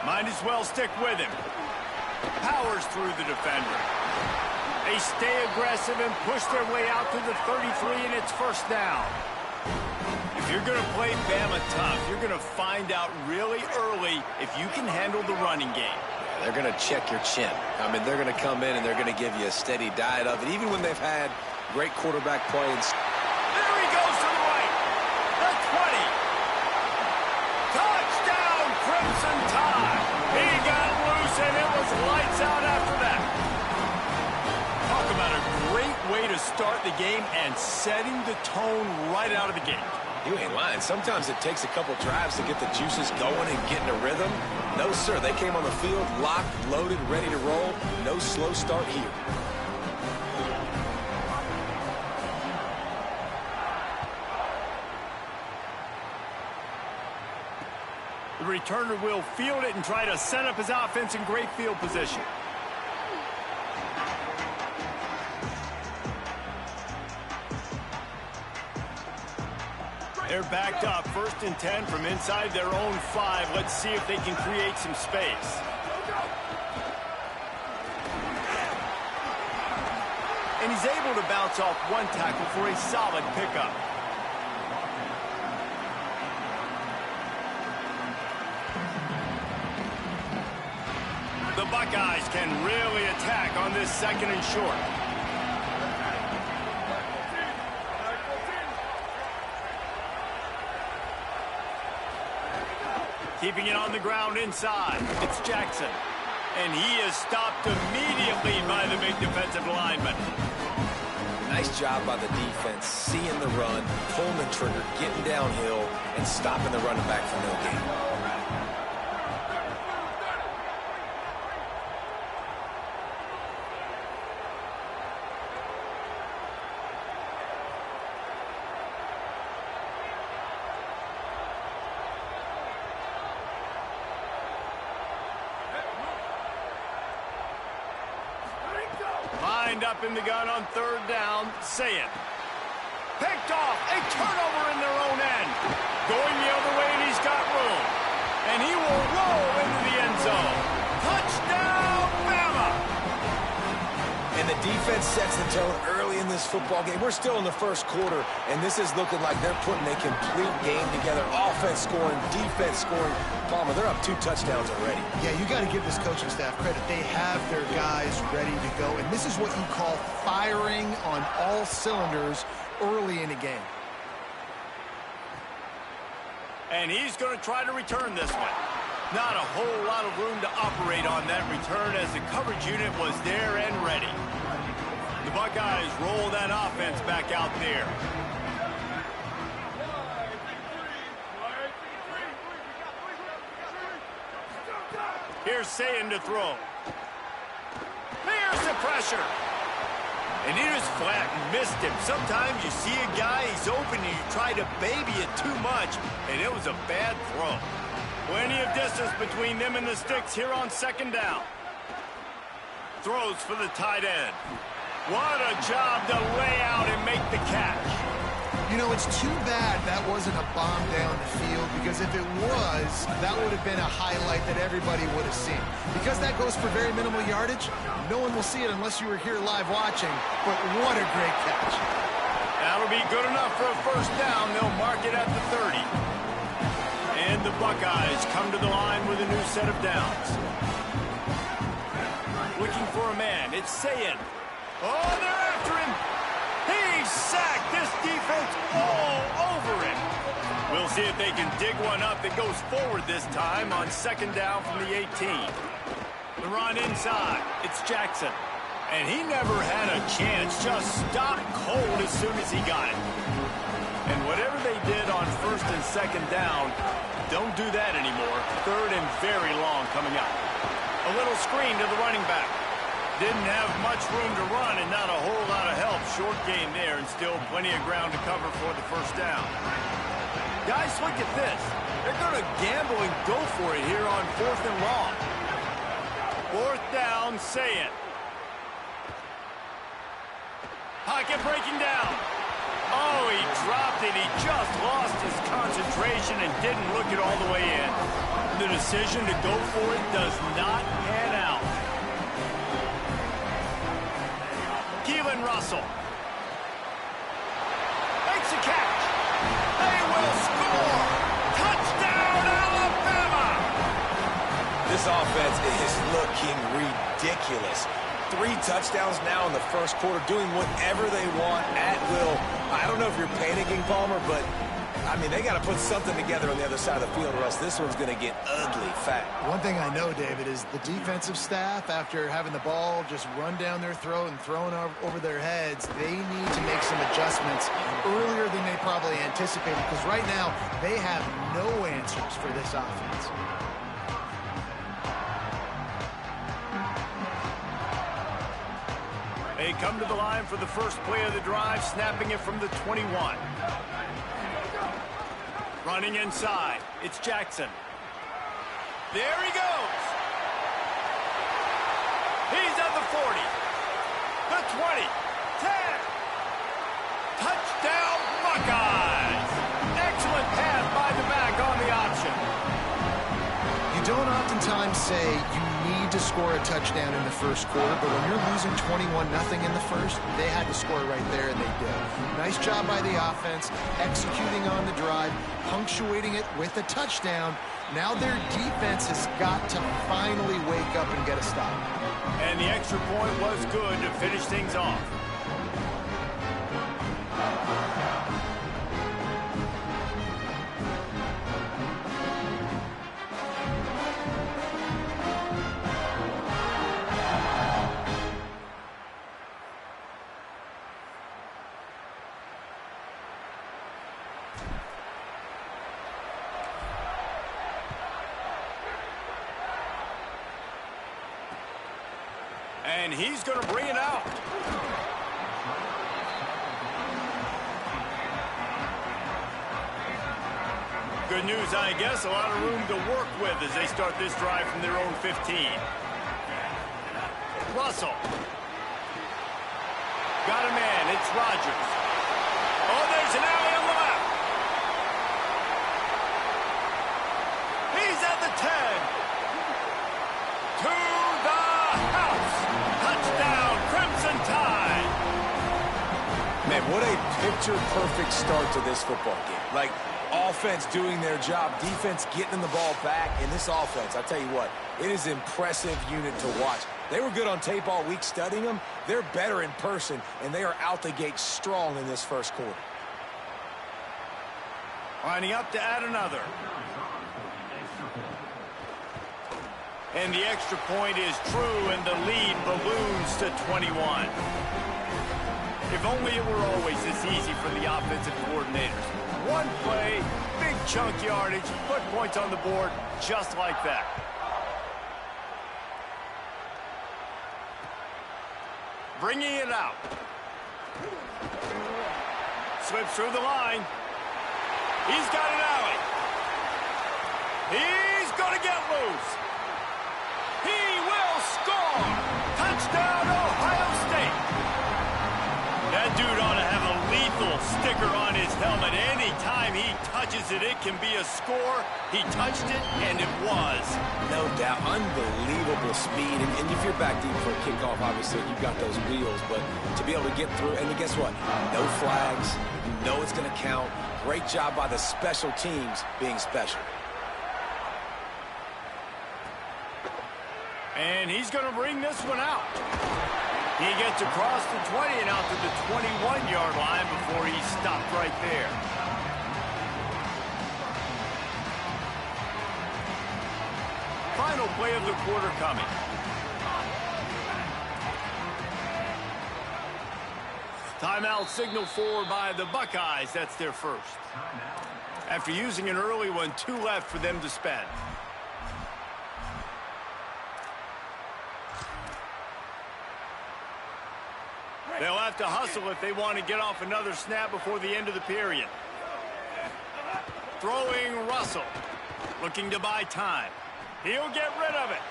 Might as well stick with him. Powers through the defender. They stay aggressive and push their way out to the 33, and it's first down. If you're going to play Bama tough, you're going to find out really early if you can handle the running game. They're going to check your chin. I mean, they're going to come in and they're going to give you a steady diet of it, even when they've had great quarterback play. There he goes to the right. The 20. Touchdown, Crimson Tide. He got loose, and it was lights out after that. Talk about a great way to start the game and setting the tone right out of the gate. You ain't lying. Sometimes it takes a couple drives to get the juices going and get in a rhythm. No, sir. They came on the field, locked, loaded, ready to roll. No slow start here. The returner will field it and try to set up his offense in great field position. They're backed up, 1st and 10 from inside their own 5. Let's see if they can create some space. And he's able to bounce off one tackle for a solid pickup. The Buckeyes can really attack on this 2nd and short. Keeping it on the ground inside. It's Jackson. And he is stopped immediately by the big defensive lineman. Nice job by the defense, seeing the run, pulling the trigger, getting downhill, and stopping the running back for no gain. Lined up in the gun on 3rd down, Saying. Picked off, a turnover in their own end. Going the other way, and he's got room. And he will roll into the end zone. Touchdown, Bama! And the defense sets the tone early in this football game. We're still in the 1st quarter, and this is looking like they're putting a complete game together. Offense scoring, defense scoring. Palmer, they're up 2 touchdowns already. Yeah, you got to give this coaching staff credit. They have their guys ready to go, and this is what you call firing on all cylinders early in a game. And he's going to try to return this one. Not a whole lot of room to operate on that return as the coverage unit was there and ready. The Buckeyes roll that offense back out there. Here's Sayin to throw. Here's the pressure. And he just flat and missed him. Sometimes you see a guy, he's open, and you try to baby it too much, and it was a bad throw. Plenty of distance between them and the sticks here on second down. Throws for the tight end. What a job to lay out and make the catch. You know, it's too bad that wasn't a bomb down the field, because if it was, that would have been a highlight that everybody would have seen. Because that goes for very minimal yardage, no one will see it unless you were here live watching, but what a great catch. That'll be good enough for a first down. They'll mark it at the 30. And the Buckeyes come to the line with a new set of downs. Looking for a man, it's Sayin. Oh, they're after him. He's sacked. This defense all over him. We'll see if they can dig one up that goes forward this time on second down from the 18. The run inside. It's Jackson. And he never had a chance. Just stopped cold as soon as he got it. And whatever they did on first and second down, don't do that anymore. Third and very long coming up. A little screen to the running back. Didn't have much room to run and not a whole lot of help. Short gain there and still plenty of ground to cover for the first down. Guys, look at this. They're going to gamble and go for it here on fourth and long. Fourth down, Sayin. Pocket breaking down. Oh, he dropped it. He just lost his concentration and didn't look it all the way in. The decision to go for it does not pan out. Russell makes a catch. They will score. Touchdown, Alabama. This offense is looking ridiculous. 3 touchdowns now in the first quarter, doing whatever they want at will. I don't know if you're panicking, Palmer, but I mean, they got to put something together on the other side of the field, or else this one's going to get ugly fast. One thing I know, David, is the defensive staff, after having the ball just run down their throat and thrown over their heads, they need to make some adjustments earlier than they probably anticipated, because right now they have no answers for this offense. They come to the line for the first play of the drive, snapping it from the 21. Running inside, it's Jackson. There he goes. He's at the 40, the 20, 10. Touchdown, Buckeyes. Excellent pass by the back on the option. You don't oftentimes say you need to score a touchdown in the first quarter, but when you're losing 21-0 in the first, they had to score right there, and they did. Nice job by the offense, executing on the drive, punctuating it with a touchdown. Now their defense has got to finally wake up and get a stop. And the extra point was good to finish things off. And he's going to bring it out. Good news, I guess. A lot of room to work with as they start this drive from their own 15. Russell. Got a man. It's Rodgers. Oh, there's an alley on the left. He's at the 10. To the house. Touchdown, Crimson Tide. Man, what a picture-perfect start to this football game. Like, offense doing their job, defense getting the ball back, and this offense, I tell you what, it is an impressive unit to watch. They were good on tape all week studying them. They're better in person, and they are out the gate strong in this first quarter. Lining up to add another. And the extra point is true, and the lead balloons to 21. If only it were always this easy for the offensive coordinators. One play, big chunk yardage, put points on the board just like that. Bringing it out. Slips through the line. He's got an alley. He's going to get loose. He will score. Touchdown, Ohio State. That dude ought to have a lethal sticker on his helmet. Anytime he touches it, it can be a score. He touched it, and it was. No doubt. Unbelievable speed. And if you're back deep for a kickoff, obviously, you've got those wheels. But to be able to get through, and guess what? No flags. You know it's going to count. Great job by the special teams being special. And he's going to bring this one out. He gets across the 20 and out to the 21-yard line before he stopped right there. Final play of the quarter coming. Timeout signal forward by the Buckeyes. That's their first. After using an early one, 2 left for them to spend. They'll have to hustle if they want to get off another snap before the end of the period. Throwing Russell. Looking to buy time. He'll get rid of it.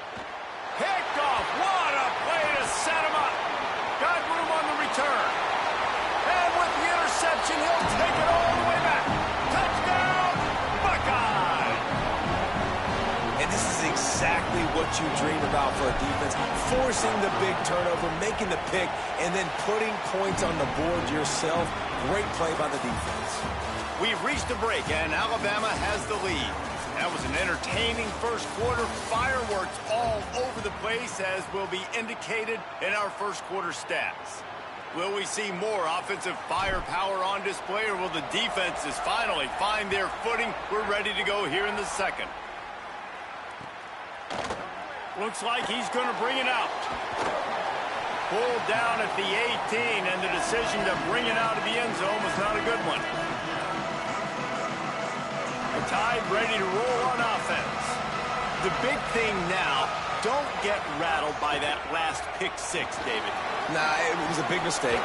Picked off. What a play to set him up. Got room on the return. And with the interception, he'll take it all the way back. Touchdown, Buckeye! And this is exactly what you dream about for a defense. Forcing the big turnover, making the pick, and then putting points on the board yourself. Great play by the defense. We've reached a break, and Alabama has the lead. That was an entertaining first quarter. Fireworks all over the place, as will be indicated in our first quarter stats. Will we see more offensive firepower on display, or will the defenses finally find their footing? We're ready to go here in the second. Looks like he's going to bring it out. Pulled down at the 18, and the decision to bring it out of the end zone was not a good one. The Tide ready to roll on offense. The big thing now, don't get rattled by that last pick six, David. Nah, it was a big mistake.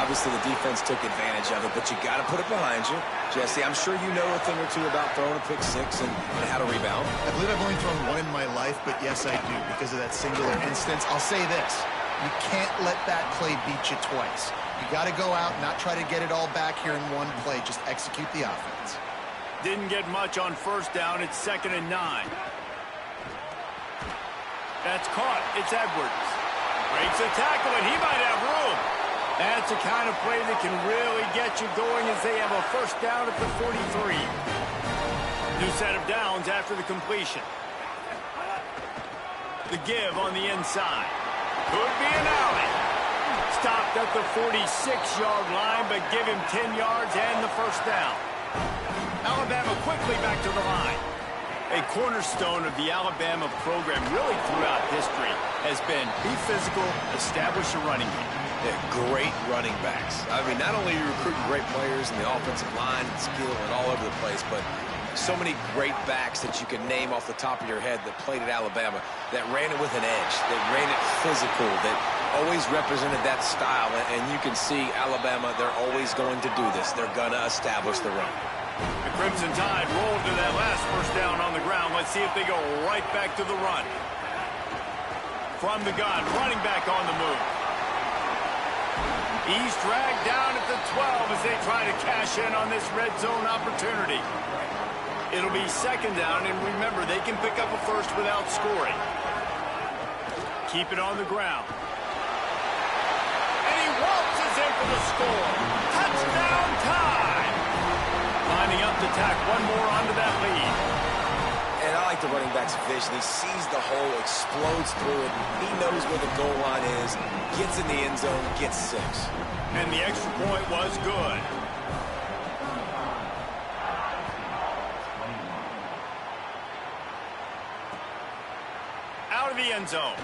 Obviously, the defense took advantage of it, but you got to put it behind you. Jesse, I'm sure you know a thing or two about throwing a pick six and how to rebound. I believe I've only thrown one in my life, but yes, I do, because of that singular instance. I'll say this. You can't let that play beat you twice. You got to go out, not try to get it all back here in one play. Just execute the offense. Didn't get much on first down. It's 2nd and 9. That's caught. It's Edwards. Breaks a tackle, and he might have room. That's the kind of play that can really get you going as they have a first down at the 43. New set of downs after the completion. The give on the inside. Could be an alley. Stopped at the 46-yard line, but give him 10 yards and the first down. Alabama quickly back to the line. A cornerstone of the Alabama program really throughout history has been be physical, establish a running game. They're great running backs. I mean, not only are you recruiting great players in the offensive line and skill and all over the place, but so many great backs that you can name off the top of your head that played at Alabama, that ran it with an edge, that ran it physical, that always represented that style. And you can see Alabama, they're always going to do this. They're going to establish the run. The Crimson Tide rolled to that last first down on the ground. Let's see if they go right back to the run. From the gun, running back on the move. He's dragged down at the 12 as they try to cash in on this red zone opportunity. It'll be 2nd down, and remember, they can pick up a first without scoring. Keep it on the ground. And he waltzes in for the score. Touchdown Tide! Lining up to tack one more onto that lead. And I like the running back's vision. He sees the hole, explodes through it. He knows where the goal line is, gets in the end zone, gets 6. And the extra point was good. Out of the end zone.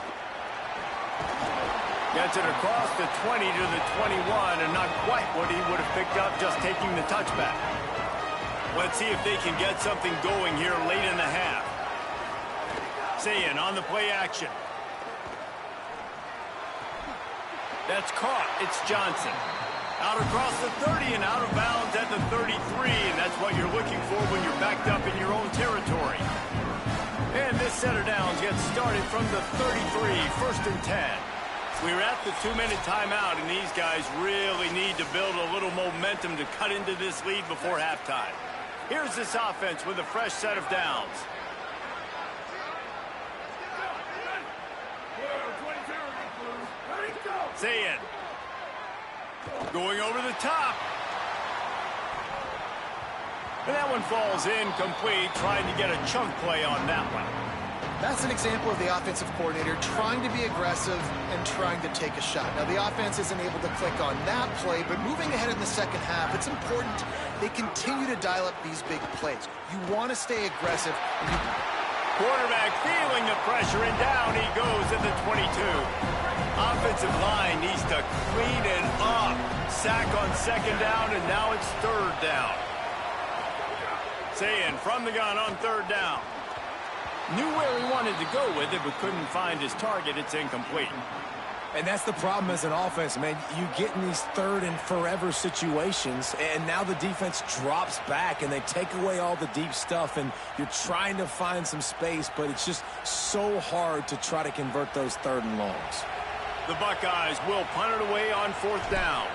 Gets it across the 20 to the 21, and not quite what he would have picked up just taking the touchback. Let's see if they can get something going here late in the half. Sayin on the play action. That's caught. It's Johnson. Out across the 30 and out of bounds at the 33, and that's what you're looking for when you're backed up in your own territory. And this set of downs gets started from the 33, first and 10. We're at the 2-minute timeout, and these guys really need to build a little momentum to cut into this lead before halftime. Here's this offense with a fresh set of downs. Sayin. Going over the top. And that one falls incomplete, trying to get a chunk play on that one. That's an example of the offensive coordinator trying to be aggressive and trying to take a shot. Now, the offense isn't able to click on that play, but moving ahead in the second half, it's important they continue to dial up these big plays. You want to stay aggressive. Quarterback feeling the pressure, and down he goes at the 22. Offensive line needs to clean it up. Sack on second down, and now it's third down. Sayin from the gun on third down. Knew where he wanted to go with it, but couldn't find his target. It's incomplete. And that's the problem as an offense, man. You get in these third and forever situations, and now the defense drops back, and they take away all the deep stuff, and you're trying to find some space, but it's just so hard to try to convert those third and longs. The Buckeyes will punt it away on fourth down.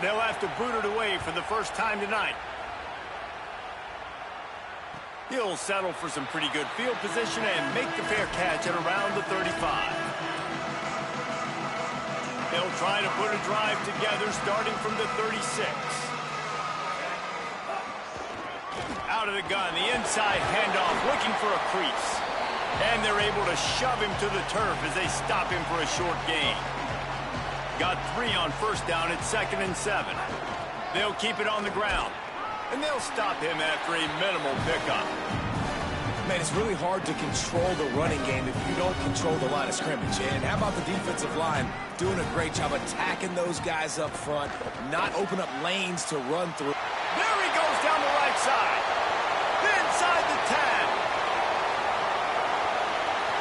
They'll have to boot it away for the first time tonight. He'll settle for some pretty good field position and make the fair catch at around the 35. They'll try to put a drive together starting from the 36. Out of the gun, the inside handoff, looking for a crease. And they're able to shove him to the turf as they stop him for a short gain. Got 3 on first down at 2nd and 7. They'll keep it on the ground. And they'll stop him after a minimal pickup. Man, it's really hard to control the running game if you don't control the line of scrimmage. And how about the defensive line doing a great job attacking those guys up front, not open up lanes to run through. There he goes down the right side. Inside the 10.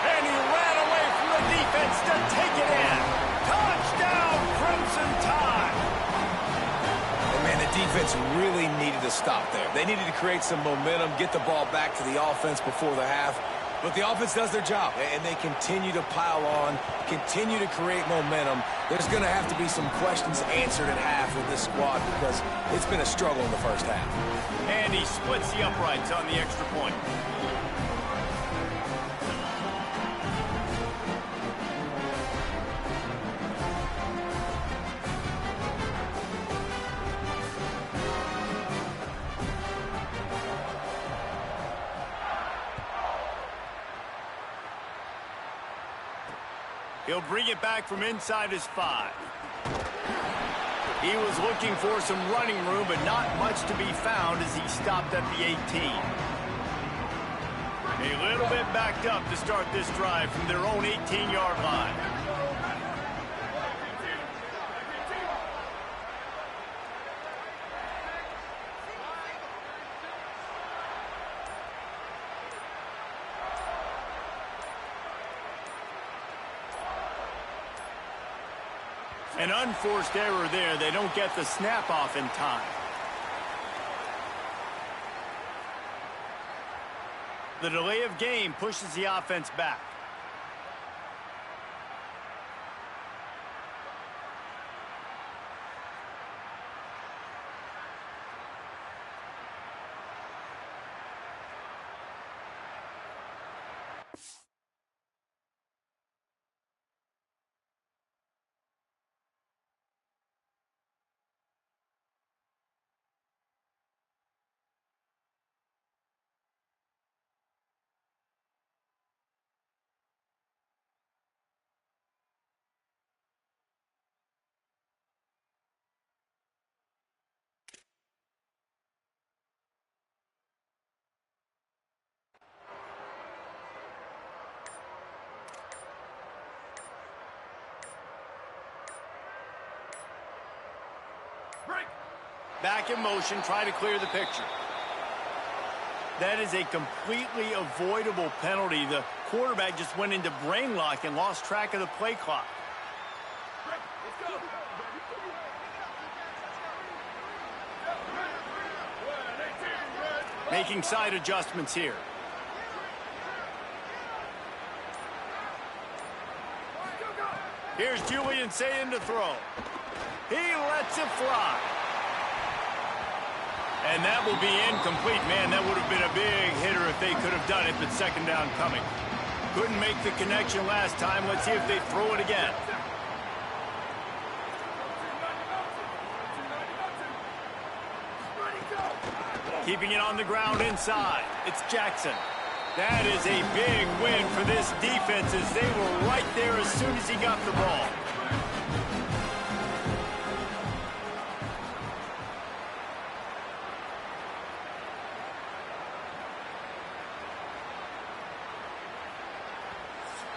And he ran away from the defense to take it in. Touchdown, Crimson Tide. Man, the defense really needed to stop there. They needed to create some momentum, get the ball back to the offense before the half. But the offense does their job, and they continue to pile on, continue to create momentum. There's going to have to be some questions answered at half with this squad because it's been a struggle in the first half. And he splits the uprights on the extra point. He'll bring it back from inside his 5. He was looking for some running room, but not much to be found as he stopped at the 18. A little bit backed up to start this drive from their own 18-yard line. An unforced error there. They don't get the snap off in time. The delay of game pushes the offense back. Back in motion, try to clear the picture. That is a completely avoidable penalty. The quarterback just went into brain lock and lost track of the play clock. Making side adjustments here. Here's Julian saying to throw. He lets it fly. And that will be incomplete. Man, that would have been a big hitter if they could have done it, but second down coming. Couldn't make the connection last time. Let's see if they throw it again. Keeping it on the ground inside. It's Jackson. That is a big win for this defense as they were right there as soon as he got the ball.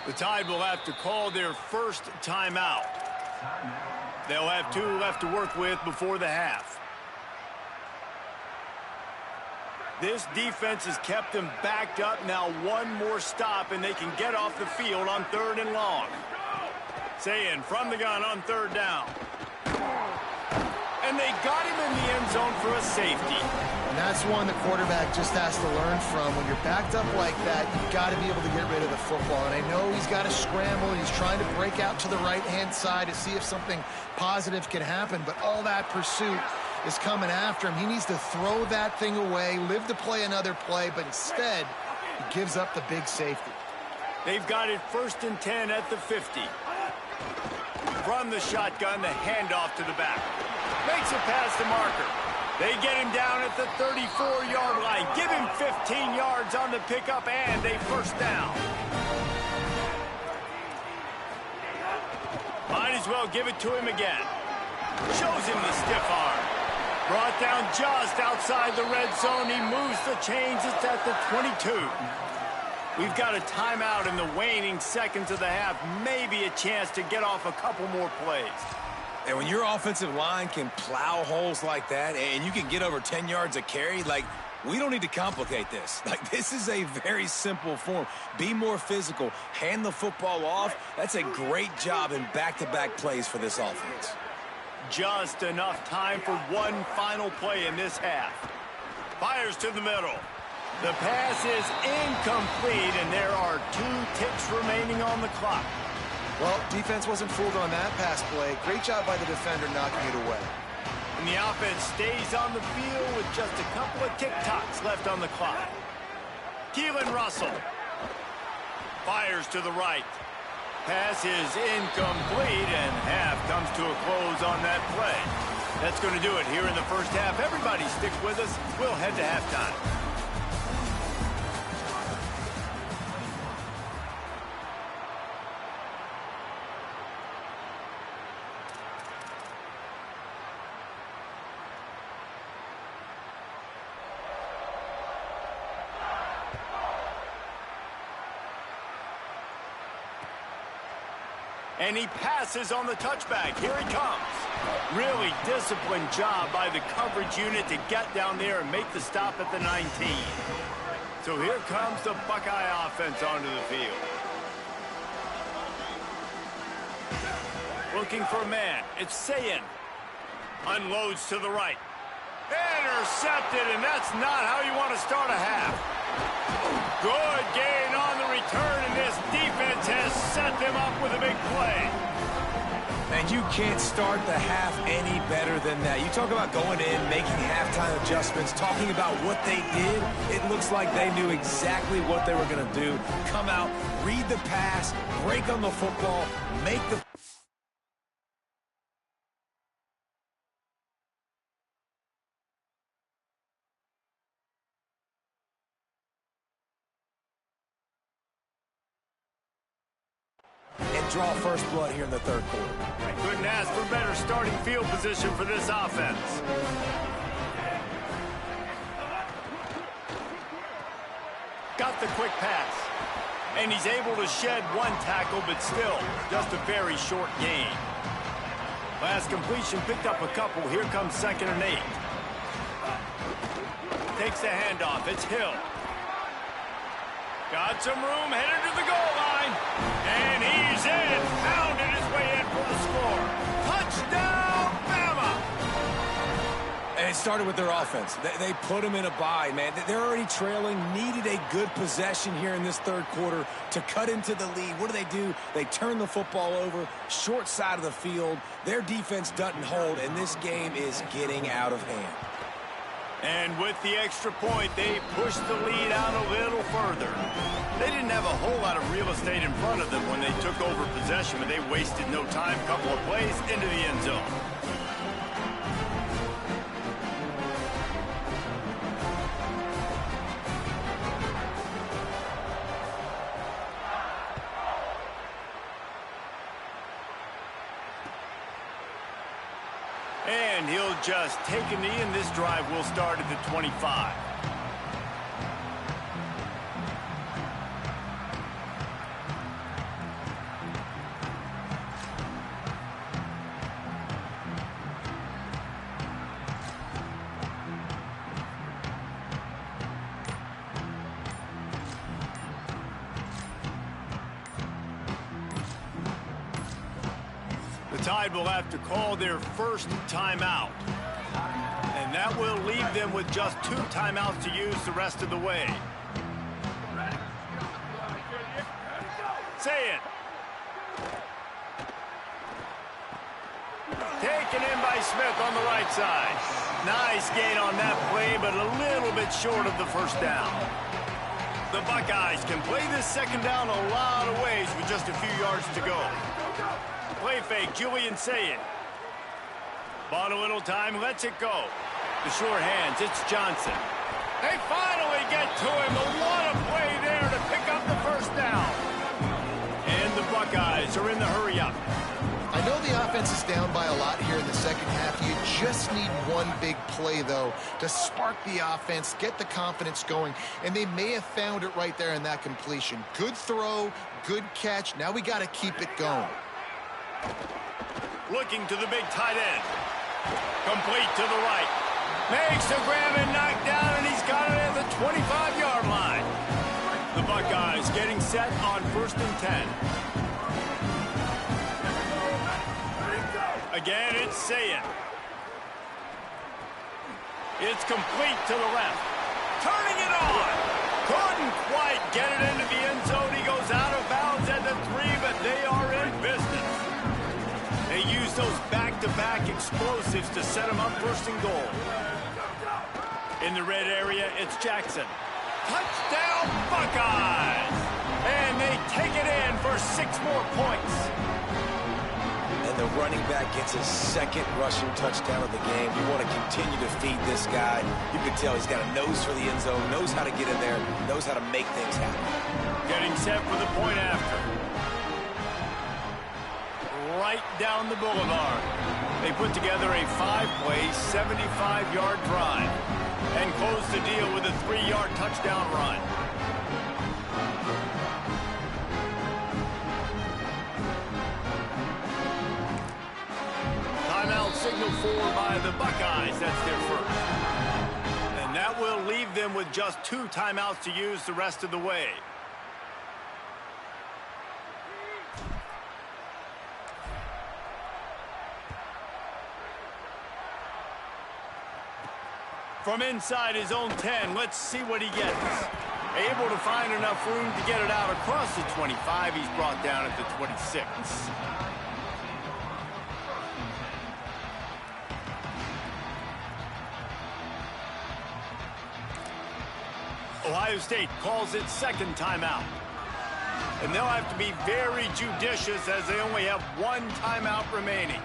The Tide will have to call their first timeout. They'll have 2 left to work with before the half. This defense has kept them backed up. Now 1 more stop, and they can get off the field on 3rd and long. Saying from the gun on 3rd down. And they got him in the end zone for a safety. And that's one the quarterback just has to learn from. When you're backed up like that, you've got to be able to get rid of the football. And I know he's got to scramble, and he's trying to break out to the right-hand side to see if something positive can happen. But all that pursuit is coming after him. He needs to throw that thing away, live to play another play, but instead, he gives up the big safety. They've got it 1st and 10 at the 50. From the shotgun, the handoff to the back. Makes it past the marker. They get him down at the 34-yard line. Give him 15 yards on the pickup and a 1st down. Might as well give it to him again. Shows him the stiff arm. Brought down just outside the red zone. He moves the chains. It's at the 22. We've got a timeout in the waning seconds of the half. Maybe a chance to get off a couple more plays. And when your offensive line can plow holes like that and you can get over 10 yards a carry, like, we don't need to complicate this. Like, this is a very simple form. Be more physical. Hand the football off. That's a great job in back-to-back plays for this offense. Just enough time for one final play in this half. Fires to the middle. The pass is incomplete, and there are 2 ticks remaining on the clock. Well, defense wasn't fooled on that pass play. Great job by the defender knocking it away. And the offense stays on the field with just a couple of tick-tocks left on the clock. Keelan Russell fires to the right. Pass is incomplete, and half comes to a close on that play. That's going to do it here in the first half. Everybody stick with us. We'll head to halftime. And he passes on the touchback. Here he comes. Really disciplined job by the coverage unit to get down there and make the stop at the 19. So here comes the Buckeye offense onto the field. Looking for a man. It's Sayin. Unloads to the right. Intercepted, and that's not how you want to start a half. Good gain on the return, and this defense has set them up with a big play. And you can't start the half any better than that. You talk about going in, making halftime adjustments, talking about what they did. It looks like they knew exactly what they were going to do. Come out, read the pass, break on the football, make the... and draw first blood here in the 3rd quarter. I couldn't ask for better starting field position for this offense. Got the quick pass. And he's able to shed 1 tackle, but still just a very short gain. Last completion picked up a couple. Here comes 2nd and 8. Takes the handoff. It's Hill. Got some room, headed to the goal line. And he's in. Pounded his way in for the score. Touchdown, Bama! And it started with their offense. They put them in a bind, man. They're already trailing, needed a good possession here in this third quarter to cut into the lead. What do? They turn the football over, short side of the field. Their defense doesn't hold, and this game is getting out of hand. And with the extra point, they pushed the lead out a little further. They didn't have a whole lot of real estate in front of them when they took over possession, but they wasted no time. Couple of plays into the end zone. And he'll just take a knee, and this drive will start at the 25. Tide will have to call their first timeout. And that will leave them with just 2 timeouts to use the rest of the way. Say it. Taken in by Smith on the right side. Nice gain on that play, but a little bit short of the first down. The Buckeyes can play this second down a lot of ways with just a few yards to go. Play fake, Julian Saying. Bought a little time, lets it go. The short hands, it's Johnson. They finally get to him, but what a play there to pick up the first down. And the Buckeyes are in the hurry-up. I know the offense is down by a lot here in the second half. You just need one big play, though, to spark the offense, get the confidence going, and they may have found it right there in that completion. Good throw, good catch. Now we got to keep it going. Looking to the big tight end. Complete to the right. Makes the grab and knock down, and he's got it at the 25-yard line. The Buckeyes getting set on 1st and 10. Again, it's Saying. It's complete to the left. Turning it on. Couldn't quite get it into the end zone. He goes out of bounds at the 3, but they are in business. They use those back-to-back explosives to set them up 1st and goal. In the red area, it's Jackson. Touchdown, Buckeyes! And they take it in for 6 more points. And the running back gets his 2nd rushing touchdown of the game. You want to continue to feed this guy. You can tell he's got a nose for the end zone, knows how to get in there, knows how to make things happen. Getting set for the point after. Right down the boulevard. They put together a 5-play, 75-yard drive and close the deal with a 3-yard touchdown run. Timeout signal for by the Buckeyes. That's their first. And that will leave them with just 2 timeouts to use the rest of the way. From inside his own 10, let's see what he gets. Able to find enough room to get it out across the 25. He's brought down at the 26. Ohio State calls its 2nd timeout. And they'll have to be very judicious as they only have 1 timeout remaining.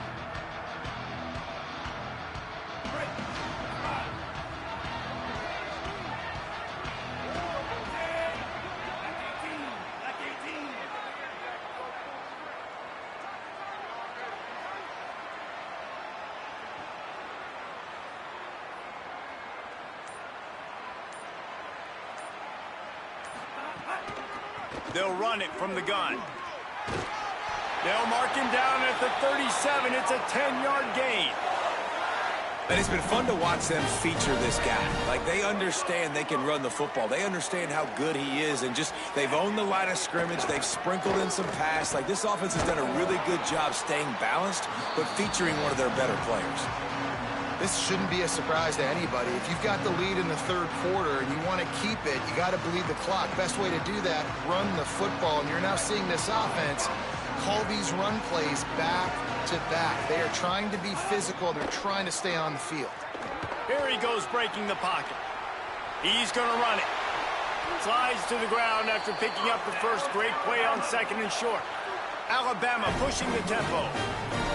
They'll run it from the gun. They'll mark him down at the 37. It's a 10-yard gain. And it's been fun to watch them feature this guy. Like, they understand they can run the football. They understand how good he is, and just they've owned the line of scrimmage. They've sprinkled in some pass. Like, this offense has done a really good job staying balanced, but featuring one of their better players. This shouldn't be a surprise to anybody. If you've got the lead in the third quarter and you want to keep it, you got to bleed the clock. Best way to do that, run the football. And you're now seeing this offense call these run plays back to back. They are trying to be physical. They're trying to stay on the field. Here he goes breaking the pocket. He's going to run it. Slides to the ground after picking up the first. Great play on second and short. Alabama pushing the tempo.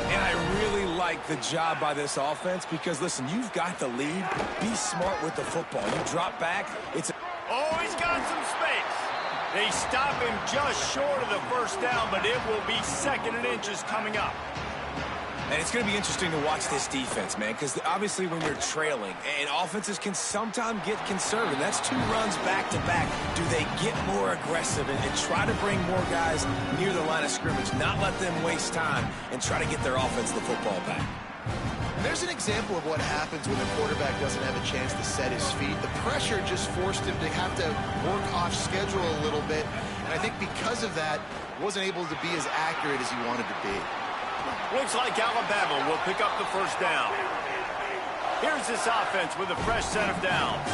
And I really like the job by this offense because, listen, you've got the lead. Be smart with the football. You drop back. Oh, he's got some space. They stop him just short of the first down, but it will be second and inches coming up. And it's going to be interesting to watch this defense, man, because obviously when you're trailing, and offenses can sometimes get conservative. That's two runs back-to-back. Do they get more aggressive and try to bring more guys near the line of scrimmage, not let them waste time, and try to get their offense the football back? There's an example of what happens when the quarterback doesn't have a chance to set his feet. The pressure just forced him to have to work off schedule a little bit, and I think because of that, wasn't able to be as accurate as he wanted to be. Looks like Alabama will pick up the first down. Here's this offense with a fresh set of downs.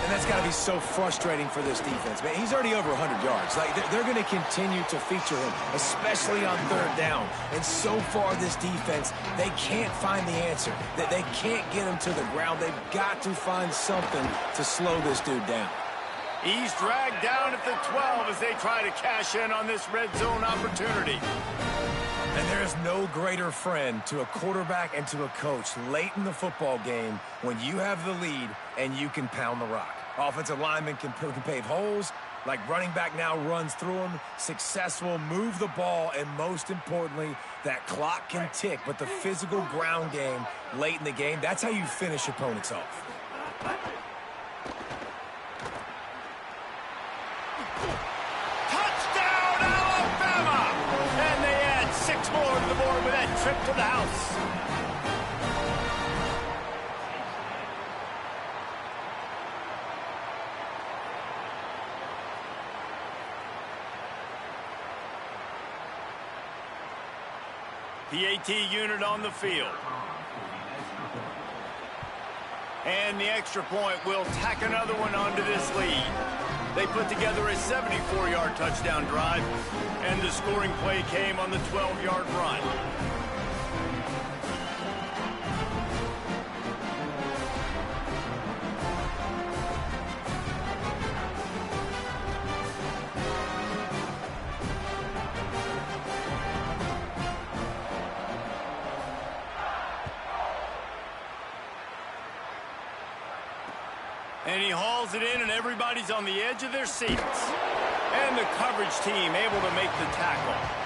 And that's got to be so frustrating for this defense, man. He's already over 100 yards. Like, they're going to continue to feature him, especially on third down. And so far, this defense, they can't find the answer. They can't get him to the ground. They've got to find something to slow this dude down. He's dragged down at the 12 as they try to cash in on this red zone opportunity. And there is no greater friend to a quarterback and to a coach late in the football game when you have the lead and you can pound the rock. Offensive linemen can pave holes, like running back now runs through them, successful, move the ball, and most importantly, that clock can tick. But the physical ground game late in the game, that's how you finish opponents off. More to the board with that trip to the house. PAT unit on the field. And the extra point will tack another one onto this lead. They put together a 74-yard touchdown drive, and the scoring play came on the 12-yard run. And he hauls it in, and everybody's on the edge of their seats. And the coverage team able to make the tackle.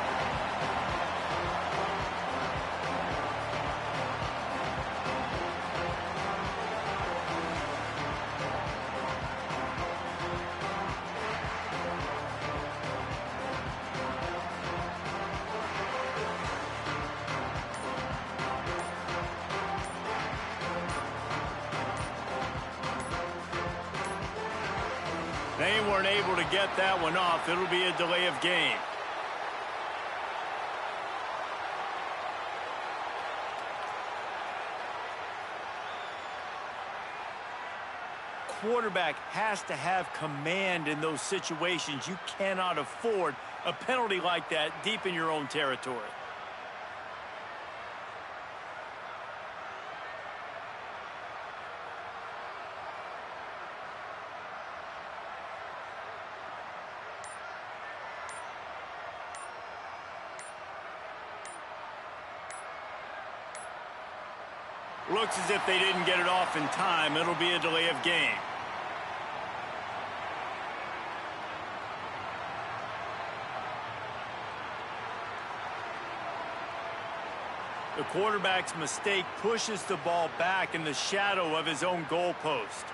They weren't able to get that one off. It'll be a delay of game. Quarterback has to have command in those situations. You cannot afford a penalty like that deep in your own territory. Looks as if they didn't get it off in time. It'll be a delay of game. The quarterback's mistake pushes the ball back in the shadow of his own goalpost.